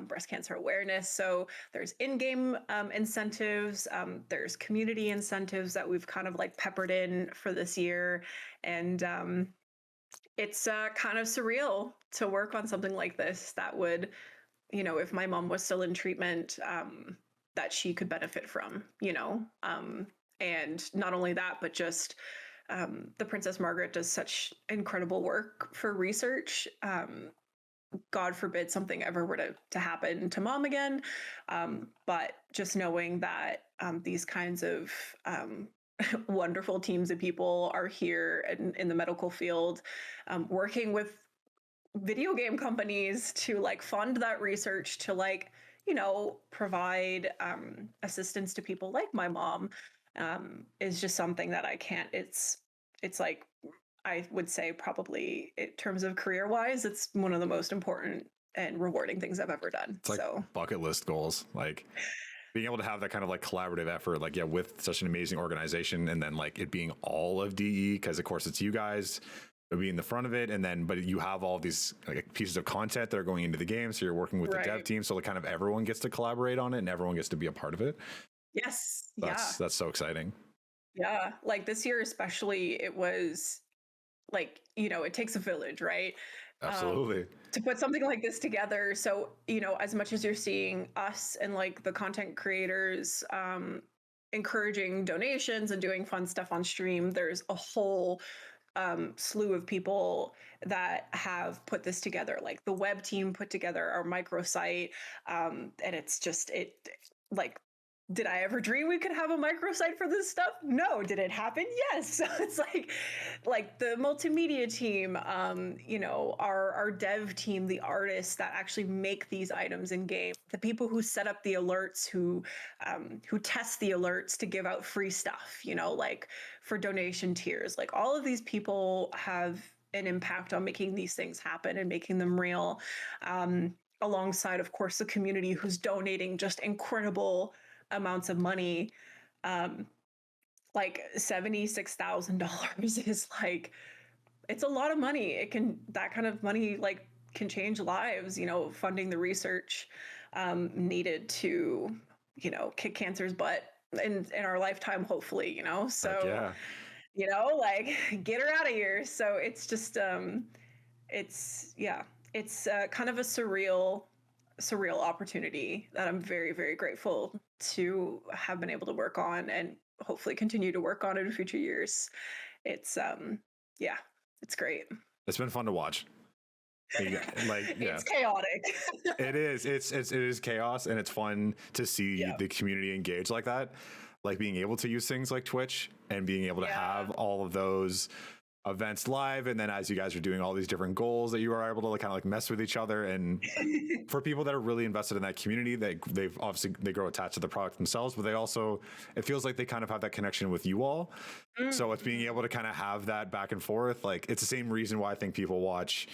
breast cancer awareness. So there's in-game incentives, there's community incentives that we've kind of like peppered in for this year. And it's kind of surreal to work on something like this that would, if my mom was still in treatment, that she could benefit from, and not only that, but just the Princess Margaret does such incredible work for research. God forbid something ever were to happen to mom again. But just knowing that these kinds of wonderful teams of people are here in the medical field, working with video game companies to like fund that research, to like, provide assistance to people like my mom, is just something that I can't, it's like, I would say probably in terms of career-wise, it's one of the most important and rewarding things I've ever done. It's like bucket list goals, like being able to have that kind of like collaborative effort, like, with such an amazing organization, and then like it being all of DE, because of course it's you guys be in the front of it, and then but you have all these like pieces of content that are going into the game, so you're working with the dev team, so like kind of everyone gets to collaborate on it and everyone gets to be a part of it. Yes. That's so exciting. Yeah, like this year especially, it was like, it takes a village, right? Absolutely. To put something like this together. So, as much as you're seeing us and like the content creators encouraging donations and doing fun stuff on stream, there's a whole slew of people that have put this together. Like the web team put together our microsite, and it's just, like, did I ever dream we could have a microsite for this stuff? No. Did it happen? Yes. So it's like the multimedia team, our dev team, the artists that actually make these items in game, the people who set up the alerts, who test the alerts to give out free stuff, like for donation tiers, like all of these people have an impact on making these things happen and making them real. Alongside, of course, the community who's donating just incredible amounts of money. Like $76,000 is like, it's a lot of money. That kind of money like can change lives, funding the research. needed to, kick cancer's butt in our lifetime, hopefully, Heck so, yeah. like get her out of here. So it's just, yeah, it's kind of a surreal opportunity that I'm very, very grateful to have been able to work on and hopefully continue to work on in future years. It's yeah, it's great. It's been fun to watch. Like, yeah, It's chaotic. it is. It is chaos, and it's fun to see Yeah. the community engage like that. Like being able to use things like Twitch and being able to Yeah. have all of those events live, and then as you guys are doing all these different goals, that you are able to like kind of like mess with each other. And for people that are really invested in that community, they've obviously they grow attached to the product themselves, but they also, it feels like they kind of have that connection with you all. So it's being able to kind of have that back and forth. Like it's the same reason why I think people watch,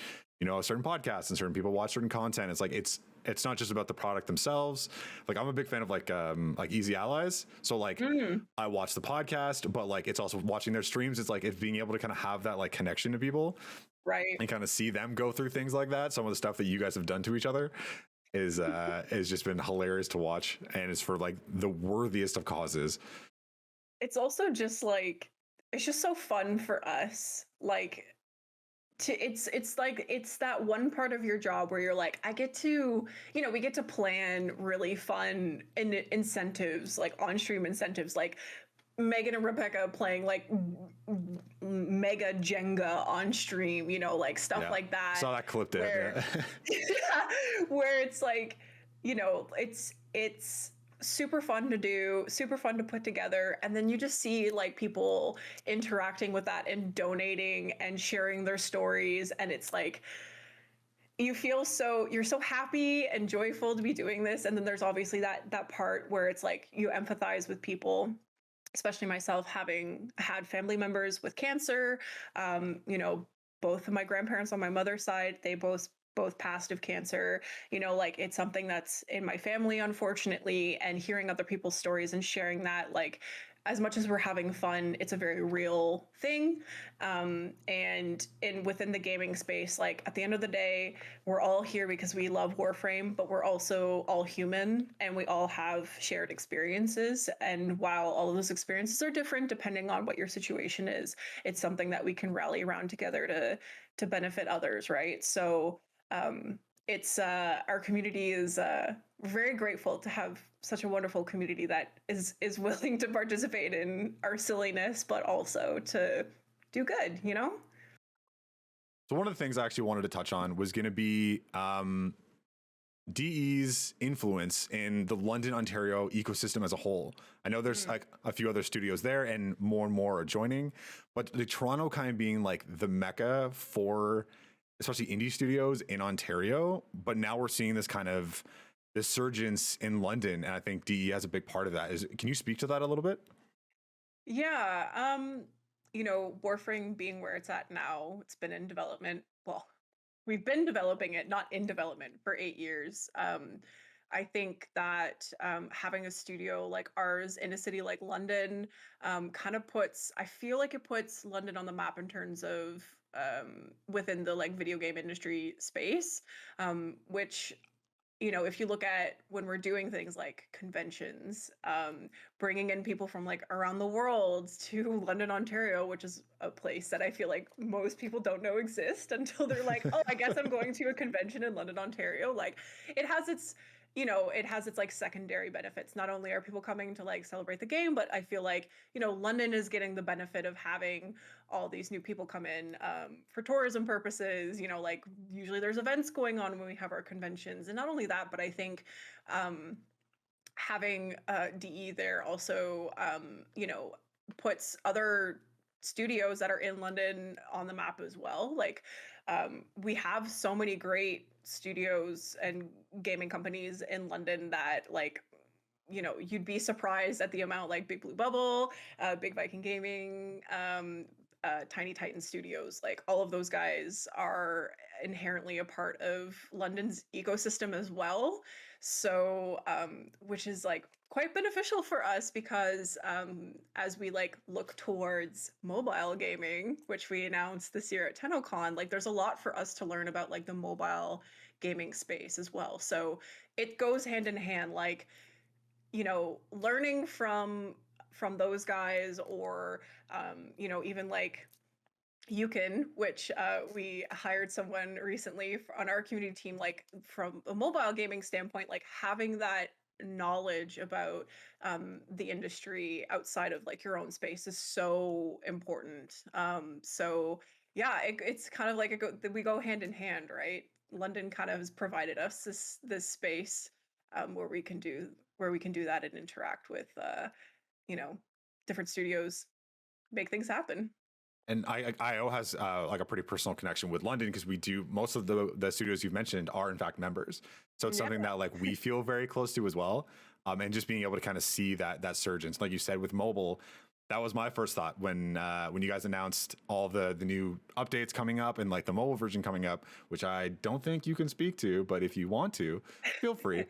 certain podcasts and certain people watch certain content. It's like it's not just about the product themselves. Like I'm a big fan of like Easy Allies. So like I watch the podcast, but like it's also watching their streams. It's like it's being able to kind of have that like connection to people, Right. and kind of see them go through things like that. Some of the stuff that you guys have done to each other is just been hilarious to watch, and it's for like the worthiest of causes. It's also just like it's just so fun for us. Like it's like it's that one part of your job where you're like, I get to, we get to plan really fun incentives, like on stream incentives, like Megan and Rebecca playing like mega Jenga on stream, like stuff Yeah. like that. Saw that clip there. Where, where it's like, it's super fun to do, super fun to put together, and then you just see like people interacting with that and donating and sharing their stories, and it's like you're so happy and joyful to be doing this. And then there's obviously that part where it's like you empathize with people, especially myself, having had family members with cancer. Both of my grandparents on my mother's side, they both passed of cancer. Like it's something that's in my family, unfortunately, and hearing other people's stories and sharing that, like, as much as we're having fun, it's a very real thing. And within the gaming space, like at the end of the day, we're all here because we love Warframe, but we're also all human and we all have shared experiences. And while all of those experiences are different depending on what your situation is, it's something that we can rally around together to benefit others, right? So it's our community is very grateful to have such a wonderful community that is willing to participate in our silliness, but also to do good, So one of the things I actually wanted to touch on was going to be DE's influence in the London, Ontario ecosystem as a whole. I know there's like a few other studios there and more are joining, but the Toronto kind of being like the mecca for especially indie studios in Ontario. But now we're seeing this kind of this surgence in London, and I think DE has a big part of that. Can you speak to that a little bit? Yeah. Warframe being where it's at now, it's been in development. Well, we've been developing it, not in development, for 8 years. I think that having a studio like ours in a city like London kind of I feel like it puts London on the map in terms of within the like video game industry space, which, if you look at when we're doing things like conventions, bringing in people from like around the world to London, Ontario, which is a place that I feel like most people don't know exists until they're like, oh, I guess I'm going to a convention in London, Ontario. Like it has its like secondary benefits. Not only are people coming to like celebrate the game, but I feel like, London is getting the benefit of having all these new people come in for tourism purposes. Like usually there's events going on when we have our conventions. And not only that, but I think having DE there also, puts other studios that are in London on the map as well. Like we have so many great studios and gaming companies in London that like, you'd be surprised at the amount, like Big Blue Bubble, Big Viking Gaming, Tiny Titan Studios, like all of those guys are inherently a part of London's ecosystem as well. So, which is like quite beneficial for us because as we like look towards mobile gaming, which we announced this year at Tennocon, like there's a lot for us to learn about like the mobile gaming space as well. So it goes hand in hand, like, learning from those guys, or even like Yukon, which we hired someone recently on our community team, like from a mobile gaming standpoint, like having that knowledge about the industry outside of like your own space is so important. So yeah, it's kind of like we go hand in hand, right? London kind of has provided us this space where we can do that and interact with you know different studios, make things happen. And IO has like a pretty personal connection with London because we do most of the studios you've mentioned are in fact members. So it's something that like we feel very close to as well. And just being able to kind of see that surge. And like you said with mobile, that was my first thought when you guys announced all the new updates coming up and like the mobile version coming up, which I don't think you can speak to, but if you want to, feel free.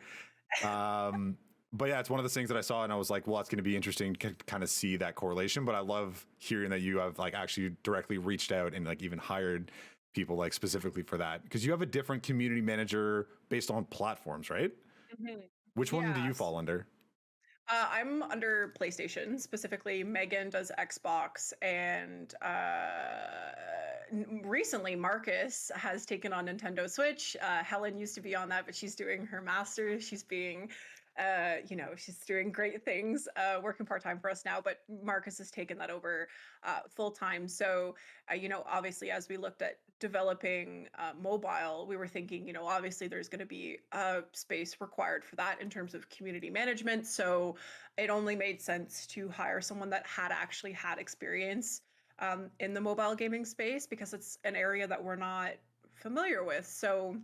But yeah, it's one of those things that I saw and I was like, well, it's going to be interesting to kind of see that correlation. But I love hearing that you have like actually directly reached out and like even hired people like specifically for that, because you have a different community manager based on platforms, right? Mhm. Which one do you Yes. fall under? I'm under PlayStation specifically. Megan does Xbox, and recently Marcus has taken on Nintendo Switch. Helen used to be on that, but she's doing her master's. She's being, she's doing great things, working part time for us now. But Marcus has taken that over full time. So, obviously, as we looked at developing mobile, we were thinking, obviously there's going to be a space required for that in terms of community management. So it only made sense to hire someone that had actually had experience in the mobile gaming space, because it's an area that we're not familiar with. So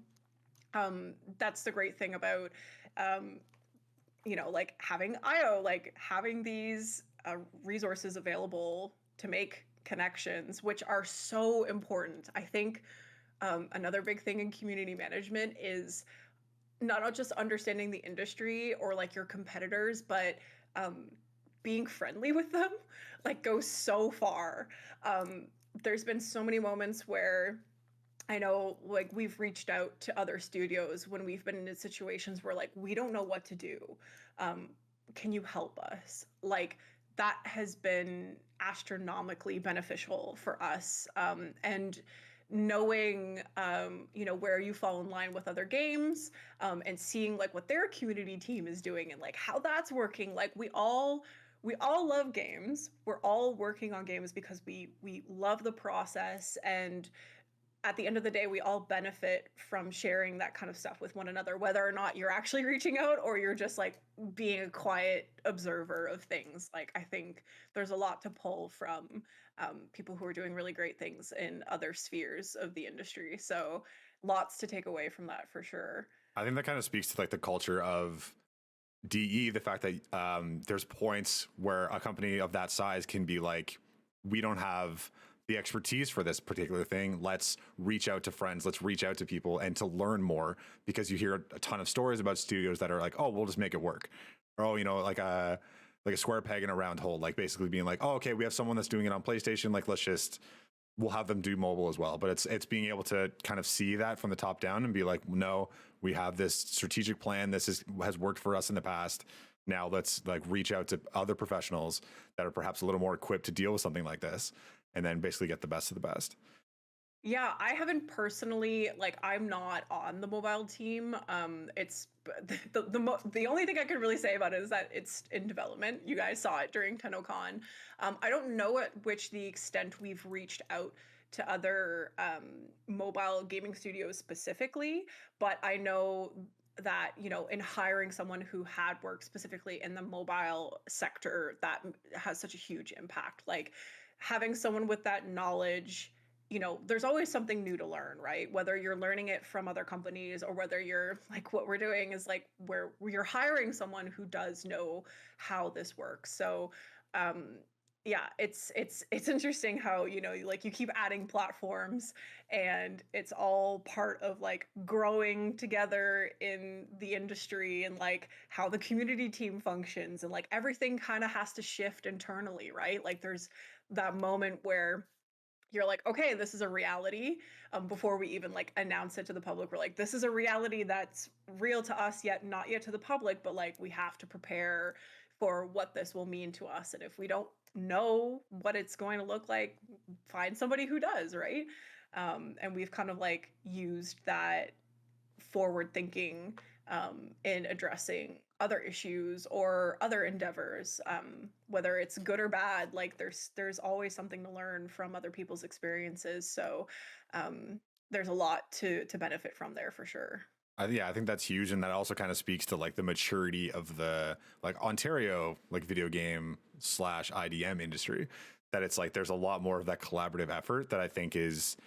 that's the great thing about, like having IO, like having these resources available to make connections, which are so important. I think another big thing in community management is not just understanding the industry or like your competitors, but um, being friendly with them, like goes so far. Um, there's been so many moments where I know like we've reached out to other studios when we've been in situations where like we don't know what to do. Um, can you help us? Like that has been astronomically beneficial for us. And knowing where you fall in line with other games, and seeing like what their community team is doing and like how that's working. Like we all love games. We're all working on games because we love the process, and at the end of the day, we all benefit from sharing that kind of stuff with one another, whether or not you're actually reaching out or you're just like being a quiet observer of things. Like, I think there's a lot to pull from people who are doing really great things in other spheres of the industry. So, lots to take away from that for sure. I think that kind of speaks to like the culture of DE, the fact that there's points where a company of that size can be like, we don't have the expertise for this particular thing. Let's reach out to friends. Let's reach out to people and to learn more, because you hear a ton of stories about studios that are like, oh, we'll just make it work. Or, oh, like a square peg in a round hole, like basically being like, oh, okay, we have someone that's doing it on PlayStation. Like, we'll have them do mobile as well. But it's being able to kind of see that from the top down and be like, no, we have this strategic plan. This has worked for us in the past. Now let's like reach out to other professionals that are perhaps a little more equipped to deal with something like this, and then basically get the best of the best. Yeah, I haven't personally, like I'm not on the mobile team. It's the only thing I can really say about it is that it's in development. You guys saw it during Tennocon. I don't know at which the extent we've reached out to other mobile gaming studios specifically, but I know that, in hiring someone who had worked specifically in the mobile sector, that has such a huge impact. Like having someone with that knowledge, there's always something new to learn, right? Whether you're learning it from other companies or whether you're like what we're doing is like where you're hiring someone who does know how this works. So yeah, it's interesting how, you know, like you keep adding platforms and it's all part of like growing together in the industry and like how the community team functions and like everything kind of has to shift internally, right? Like there's that moment where you're like, okay, this is a reality. Before we even like announce it to the public, we're like, this is a reality that's real to us, yet not yet to the public. But like, we have to prepare for what this will mean to us. And if we don't know what it's going to look like, find somebody who does, right? And we've kind of like used that forward thinking in addressing other issues or other endeavors, whether it's good or bad. Like there's always something to learn from other people's experiences. So there's a lot to benefit from there for sure. Yeah, I think that's huge, and that also kind of speaks to like the maturity of the like Ontario like video game slash IDM industry. That it's like there's a lot more of that collaborative effort that I think is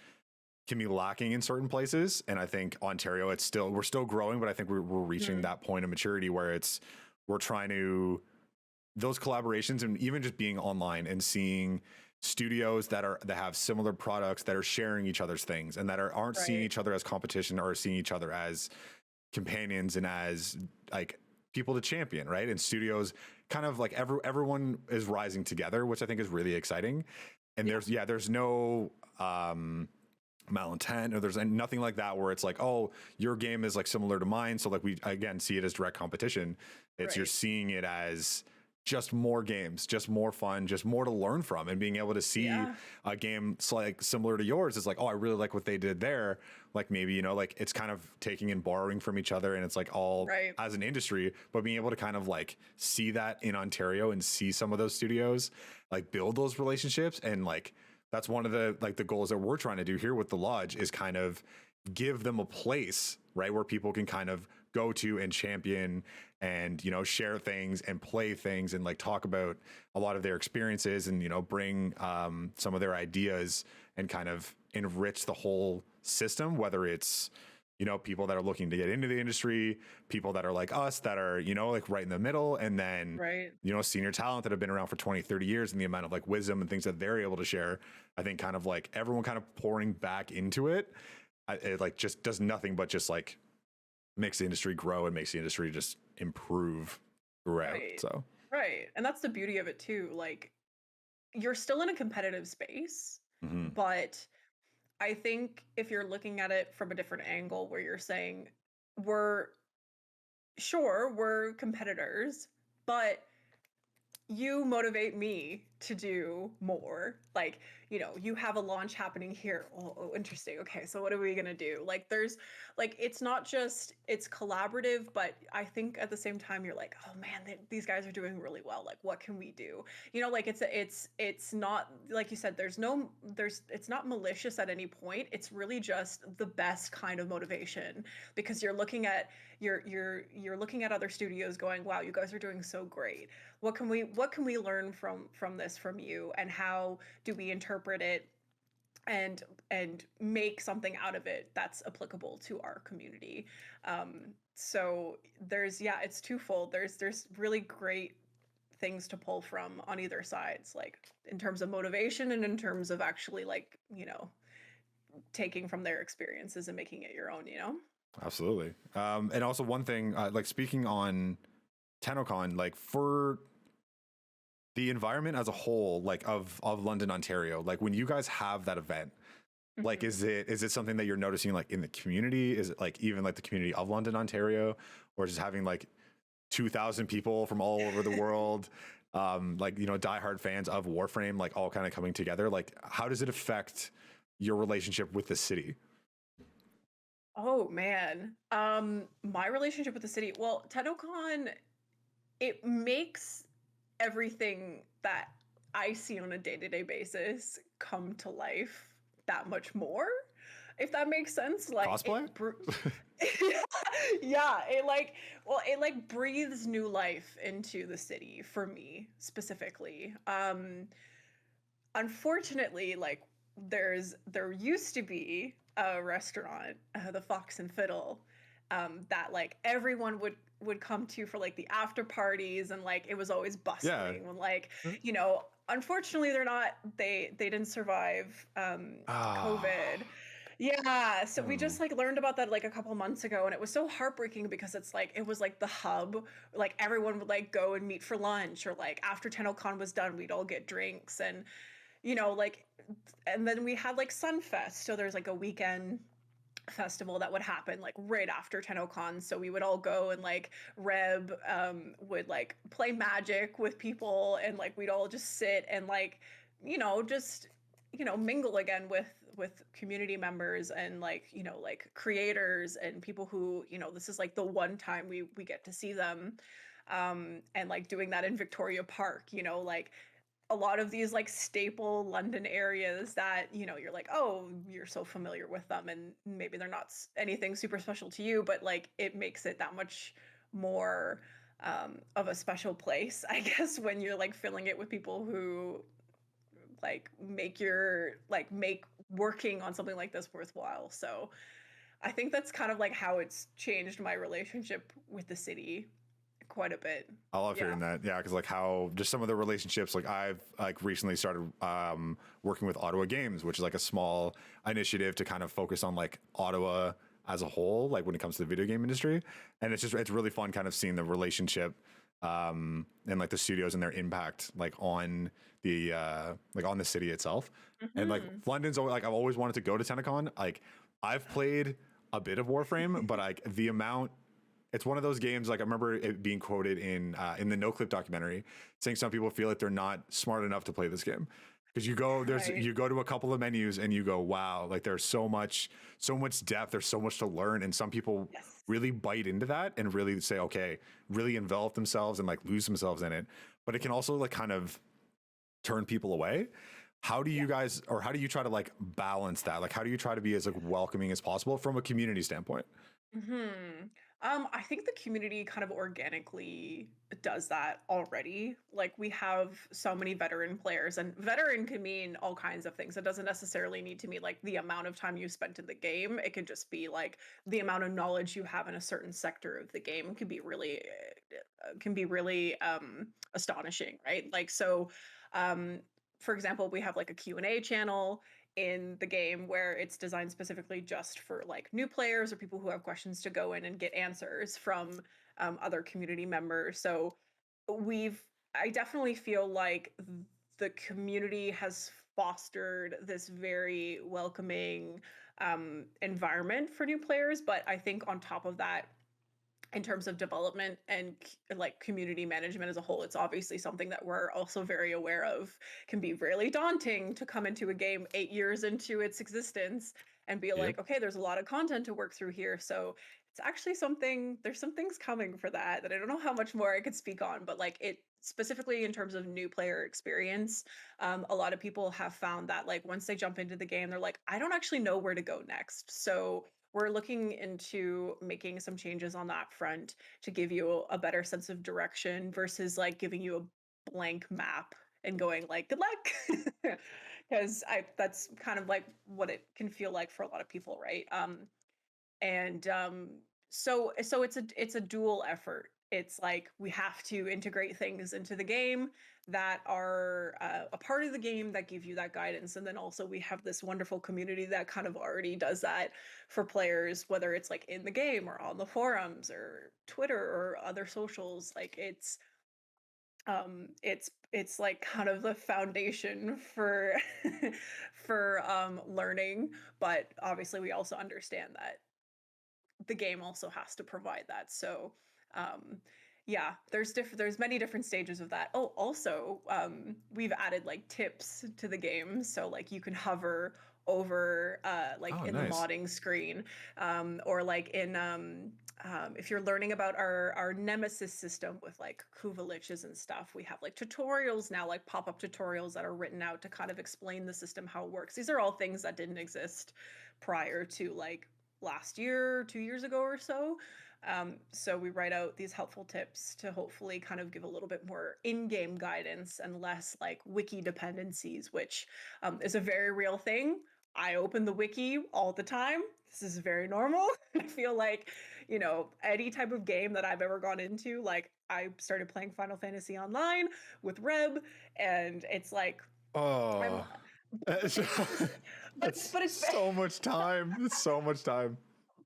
can be lacking in certain places. And I think Ontario, we're still growing, but I think we're reaching that point of maturity where we're trying to those collaborations and even just being online and seeing studios that have similar products that are sharing each other's things and that aren't seeing each other as competition or seeing each other as companions and as like people to champion, right? And studios kind of like everyone is rising together, which I think is really exciting. And there's no malintent or there's nothing like that where it's like, oh, your game is like similar to mine, so like we again see it as direct competition. You're seeing it as just more games, just more fun, just more to learn from, and being able to see a game like similar to yours is like, oh, I really like what they did there. Like maybe, you know, like it's kind of taking and borrowing from each other, and it's like all as an industry, but being able to kind of like see that in Ontario and see some of those studios like build those relationships. And like that's one of the like the goals that we're trying to do here with the Lodge is kind of give them a place, right, where people can kind of go to and champion and, you know, share things and play things and like talk about a lot of their experiences and, you know, bring some of their ideas and kind of enrich the whole system, whether it's, you know, people that are looking to get into the industry, people that are like us that are, you know, like right in the middle, and then, you know, senior talent that have been around for 20, 30 years and the amount of like wisdom and things that they're able to share. I think kind of like everyone kind of pouring back into it, it like just does nothing but just like makes the industry grow and makes the industry just improve throughout. So and that's the beauty of it too. Like you're still in a competitive space, but I think if you're looking at it from a different angle where you're saying we're competitors, but you motivate me to do more. Like, you know, you have a launch happening here. Oh, interesting. Okay, so what are we gonna do? Like, there's like, it's not just it's collaborative, but I think at the same time you're like, oh man, these guys are doing really well. Like, what can we do? You know, like it's not like you said. It's not malicious at any point. It's really just the best kind of motivation because you're looking at you're looking at other studios going, wow, you guys are doing so great. What can we learn from this from you, and how do we interpret it and make something out of it that's applicable to our community? So it's twofold. There's really great things to pull from on either sides, like in terms of motivation and in terms of actually like, you know, taking from their experiences and making it your own, you know? Absolutely. And also one thing, like speaking on Tennocon, like for the environment as a whole, like of London, Ontario, like when you guys have that event, like is it something that you're noticing like in the community? Is it like even like the community of London, Ontario, or just having like 2,000 people from all over the world, like, you know, diehard fans of Warframe, like all kind of coming together? Like, how does it affect your relationship with the city? Oh man. My relationship with the city. Well, Tennocon, it makes everything that I see on a day-to-day basis come to life that much more, if that makes sense. Like Cosplay? it like breathes new life into the city for me specifically. Unfortunately, like there used to be a restaurant, the Fox and Fiddle, that like everyone would come to for like the after parties, and like it was always bustling when like, you know, unfortunately, they're not. They didn't survive Ah, COVID. Yeah, so we oh, just like learned about that like a couple months ago, and it was so heartbreaking because it's like it was like the hub. Like everyone would like go and meet for lunch, or like after Tennocon was done, we'd all get drinks, and like, and then we had like Sunfest. So there's like a weekend festival that would happen like right after Tennocon. So we would all go and like Reb would like play Magic with people, and like we'd all just sit and like, just mingle again with community members, and like, like creators and people who, this is like the one time we get to see them. And like doing that in Victoria Park, like a lot of these like staple London areas that, you're like, oh, you're so familiar with them, and maybe they're not anything super special to you, but like it makes it that much more of a special place, I guess, when you're like filling it with people who like make working on something like this worthwhile. So I think that's kind of like how it's changed my relationship with the city quite a bit. I love Yeah. hearing that. Yeah, because like how just some of the relationships, like I've like recently started working with Ottawa Games, which is like a small initiative to kind of focus on like Ottawa as a whole, like when it comes to the video game industry, and it's really fun kind of seeing the relationship and like the studios and their impact like on the city itself. And like Hmm. London's always, like I've always wanted to go to Tennocon. Like I've played a bit of Warframe, but like the amount it's one of those games. Like I remember it being quoted in the No Clip documentary, saying some people feel like they're not smart enough to play this game because Right. you go to a couple of menus and you go, wow, like there's so much depth. There's so much to learn, and some people Yes. really bite into that and really say, okay, really envelop themselves and like lose themselves in it. But it can also like kind of turn people away. How do Yeah. you guys, or how do you try to like balance that? Like, how do you try to be as like welcoming as possible from a community standpoint? Hmm. I think the community kind of organically does that already. Like we have so many veteran players, and veteran can mean all kinds of things. It doesn't necessarily need to mean like the amount of time you spent in the game. It can just be like the amount of knowledge you have in a certain sector of the game can be really astonishing, right? Like so, um, for example, we have like a Q&A channel in the game where it's designed specifically just for like new players or people who have questions to go in and get answers from other community members. So we've I definitely feel like the community has fostered this very welcoming environment for new players, but I think on top of that, in terms of development and like community management as a whole, it's obviously something that we're also very aware of. Can be really daunting to come into a game 8 years into its existence and be Yep. like, okay, there's a lot of content to work through here. So it's actually something, there's some things coming for that I don't know how much more I could speak on, but like it specifically in terms of new player experience, a lot of people have found that like once they jump into the game, they're like, I don't actually know where to go next. So we're looking into making some changes on that front to give you a better sense of direction versus like giving you a blank map and going like good luck. Because I that's kind of like what it can feel like for a lot of people, right? And so it's a dual effort. It's like we have to integrate things into the game that are a part of the game that give you that guidance, and then also we have this wonderful community that kind of already does that for players, whether it's like in the game or on the forums or Twitter or other socials. Like it's like kind of the foundation for for learning, but obviously we also understand that the game also has to provide that. So, um, yeah, there's many different stages of that. Oh, also, we've added like tips to the game, so like you can hover over like Oh, in the nice. modding screen, or like in if you're learning about our nemesis system with like kuvaliches and stuff, we have like tutorials now, like pop-up tutorials that are written out to kind of explain the system, how it works. These are all things that didn't exist prior to like last year, 2 years ago or so. So we write out these helpful tips to hopefully kind of give a little bit more in-game guidance and less like wiki dependencies, which is a very real thing. I open the wiki all the time. This is very normal. I feel like, any type of game that I've ever gone into, like I started playing Final Fantasy Online with Reb, and it's like I'm Oh, that's, but it's so much time. It's so much time.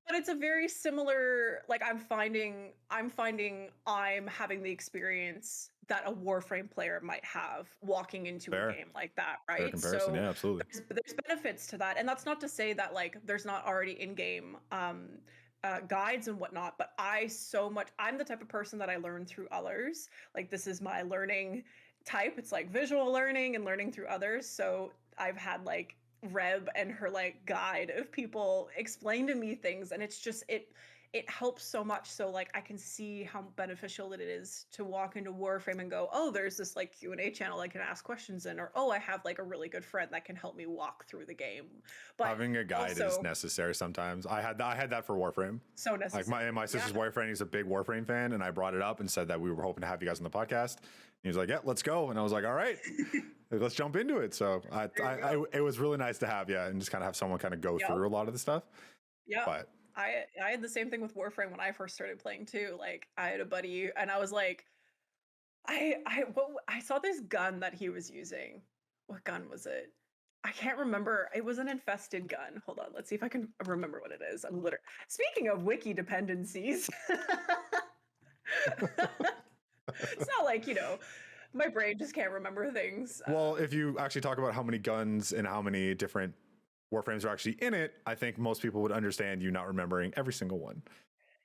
but it's a very similar, like I'm finding I'm having the experience that a Warframe player might have walking into a Fair, game like that, fair right? comparison. So Yeah, absolutely. there's benefits to that. And that's not to say that like there's not already in-game guides and whatnot, but I'm the type of person that I learn through others. Like this is my learning type. It's like visual learning and learning through others. So I've had like Reb and her like guide of people explain to me things, and it's just it helps so much. So like I can see how beneficial it is to walk into Warframe and go, oh, there's this like Q&A channel I can ask questions in, or oh, I have like a really good friend that can help me walk through the game. But Having a guide is also necessary sometimes. I had that for Warframe. so Like necessary. my sister's Yeah. boyfriend, he's a big Warframe fan, and I brought it up and said that we were hoping to have you guys on the podcast. He was like, "Yeah, let's go," and I was like, "All right, let's jump into it." So it was really nice to have you and just kind of have someone kind of go Yep. through a lot of the stuff. Yeah. But I had the same thing with Warframe when I first started playing too. Like I had a buddy and I was like, I saw this gun that he was using. What gun was it? I can't remember. It was an infested gun. Hold on, let's see if I can remember what it is. I'm literally speaking of wiki dependencies. It's not like, my brain just can't remember things. well, if you actually talk about how many guns and how many different Warframes are actually in it, I think most people would understand you not remembering every single one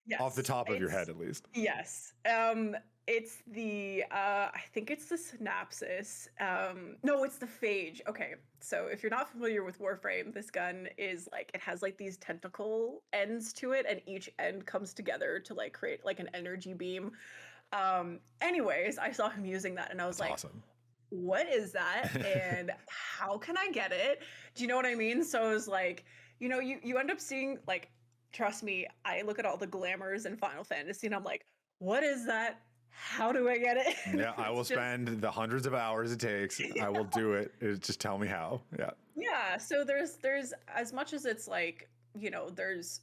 Yes, off the top of your it's head, at least. yes. It's the I think it's the synapsis. No, it's the phage. Okay. So if you're not familiar with Warframe, this gun is like it has like these tentacle ends to it, and each end comes together to like create like an energy beam. Anyways, I saw him using that and I was That's like, awesome. what is that? And how can I get it? Do you know what I mean? So it was like, you end up seeing like, trust me, I look at all the glamours in Final Fantasy and I'm like, what is that? How do I get it? Yeah, I will It's just spend the hundreds of hours it takes. I will do it. Just tell me how. Yeah. yeah. So there's as much as it's like, there's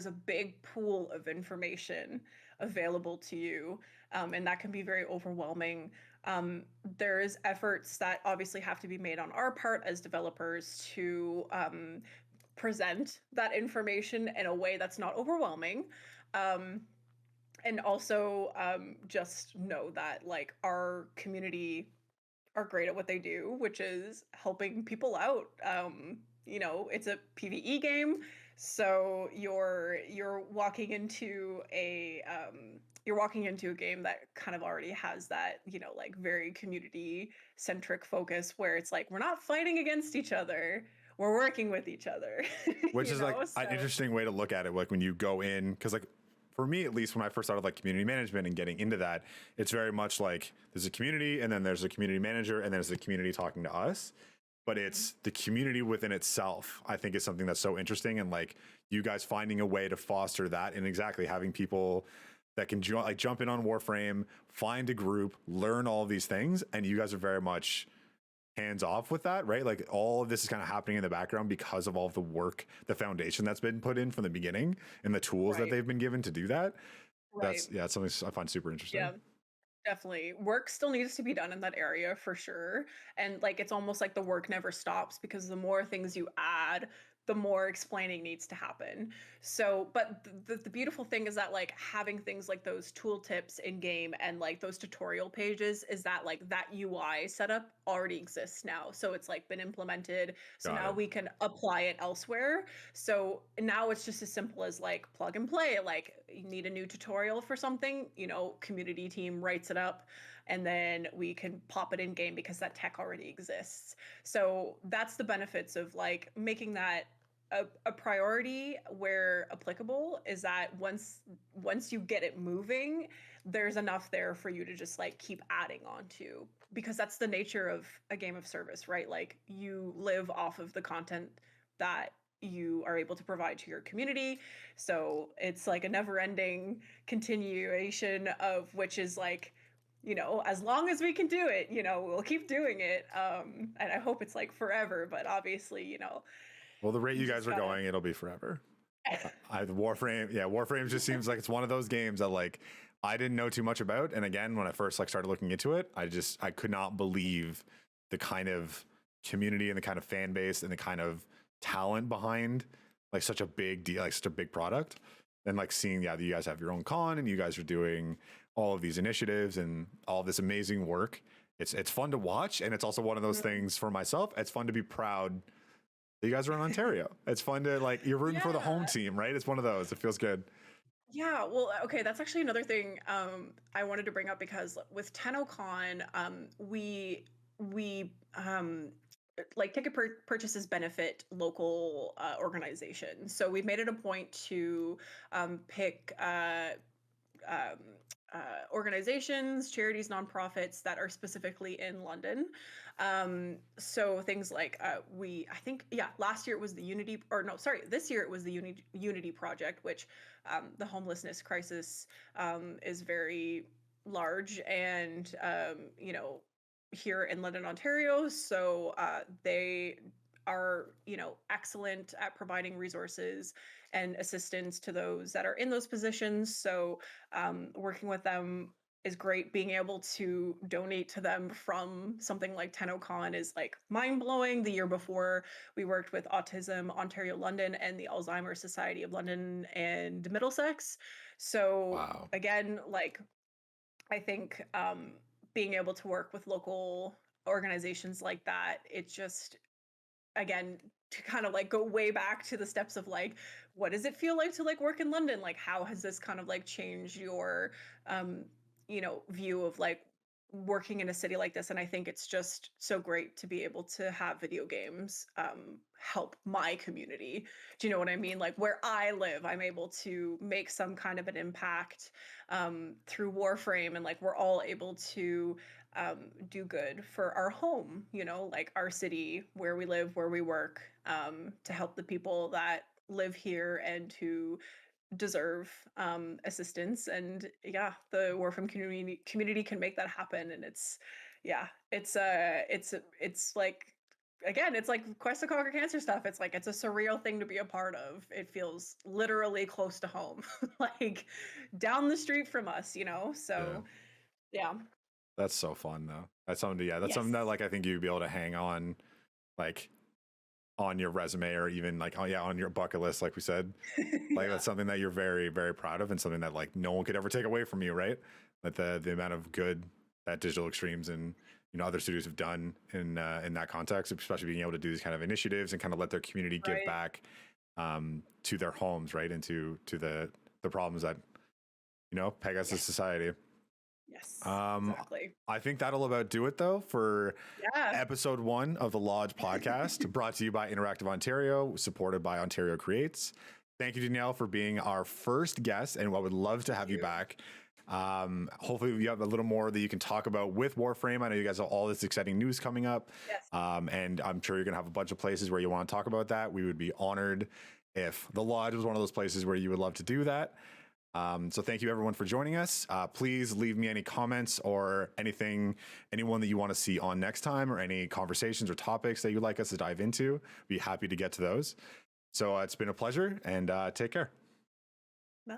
a big pool of information available to you, and that can be very overwhelming. There's efforts that obviously have to be made on our part as developers to present that information in a way that's not overwhelming. Um, and also just know that like our community are great at what they do, which is helping people out. It's a PvE game, so you're walking into a game that kind of already has that, like very community centric focus where it's like we're not fighting against each other, we're working with each other. Which is like So an interesting way to look at it. Like when you go in, because like for me, at least when I first started like community management and getting into that, it's very much like there's a community and then there's a community manager and then there's a community talking to us. But it's the community within itself, I think, is something that's so interesting. And like you guys finding a way to foster that and exactly having people that can jump in on Warframe, find a group, learn all of these things. And you guys are very much hands off with that, right? Like all of this is kind of happening in the background because of all of the work, the foundation that's been put in from the beginning and the tools that right, they've been given to do that. right. It's something I find super interesting. Yeah. Definitely. Work still needs to be done in that area for sure. And like it's almost like the work never stops because the more things you add, the more explaining needs to happen. So, but the beautiful thing is that like having things like those tooltips in game and like those tutorial pages is that like that UI setup already exists now. So it's like been implemented. So Got now it. we can apply it elsewhere. So now it's just as simple as like plug and play. Like you need a new tutorial for something, community team writes it up and then we can pop it in game because that tech already exists. So that's the benefits of like making that a priority where applicable, is that once you get it moving, there's enough there for you to just like keep adding on to, because that's the nature of a game of service, right? Like you live off of the content that you are able to provide to your community. So it's like a never ending continuation of which is like, as long as we can do it, we'll keep doing it. And I hope it's like forever, but obviously, Well, the rate you guys are going, it'll be forever. Warframe just seems like it's one of those games that like I didn't know too much about. And again, when I first like started looking into it, I could not believe the kind of community and the kind of fan base and the kind of talent behind like such a big deal, like such a big product. And like seeing, that you guys have your own con and you guys are doing all of these initiatives and all of this amazing work. It's fun to watch. And it's also one of those things for myself. It's fun to be proud that you guys are in Ontario. It's fun to like, you're rooting for the home team, right? It's one of those, it feels good. Yeah, well, okay, that's actually another thing I wanted to bring up, because with Tennocon, we like ticket purchases benefit local organizations. So we've made it a point to pick organizations, charities, nonprofits that are specifically in London. So things like last year it was the this year it was the Unity Project, which the homelessness crisis is very large and here in London, Ontario. So they are excellent at providing resources and assistance to those that are in those positions. So working with them is great. Being able to donate to them from something like Tennocon is like mind-blowing. The year before, we worked with Autism Ontario London and the Alzheimer's Society of London and Middlesex. So again, like I think being able to work with local organizations like that, it just, again, to kind of like go way back to the steps of like, what does it feel like to like work in London? Like, how has this kind of like changed your, view of like working in a city like this? And I think it's just so great to be able to have video games help my community. Do you know what I mean? Like where I live, I'm able to make some kind of an impact through Warframe, and like we're all able to do good for our home, like our city, where we live, where we work, to help the people that live here and who deserve assistance. And the Warframe community can make that happen. And it's like, again, it's like Quest to Conquer Cancer stuff. It's like, it's a surreal thing to be a part of. It feels literally close to home, like down the street from us, so yeah. That's so fun though. That's something something that like I think you'd be able to hang on like on your resume, or even like on your bucket list, like we said. Like that's something that you're very, very proud of, and something that like no one could ever take away from you, right? Like the amount of good that Digital Extremes and other studios have done in that context, especially being able to do these kind of initiatives and kind of let their community give back to their homes, right? And to the problems that peg us as society. Yes, exactly. I think that'll about do it though for episode 1 of the Lodgge Podcast, brought to you by Interactive Ontario, supported by Ontario Creates. Thank you, Danielle, for being our first guest, and I would love to have you back. Hopefully you have a little more that you can talk about with Warframe. I know you guys have all this exciting news coming up. Yes. And I'm sure you're gonna have a bunch of places where you want to talk about that. We would be honored if the Lodge was one of those places where you would love to do that. So thank you everyone for joining us. Please leave me any comments or anyone that you want to see on next time, or any conversations or topics that you'd like us to dive into. Be happy to get to those. So it's been a pleasure, and take care. Bye.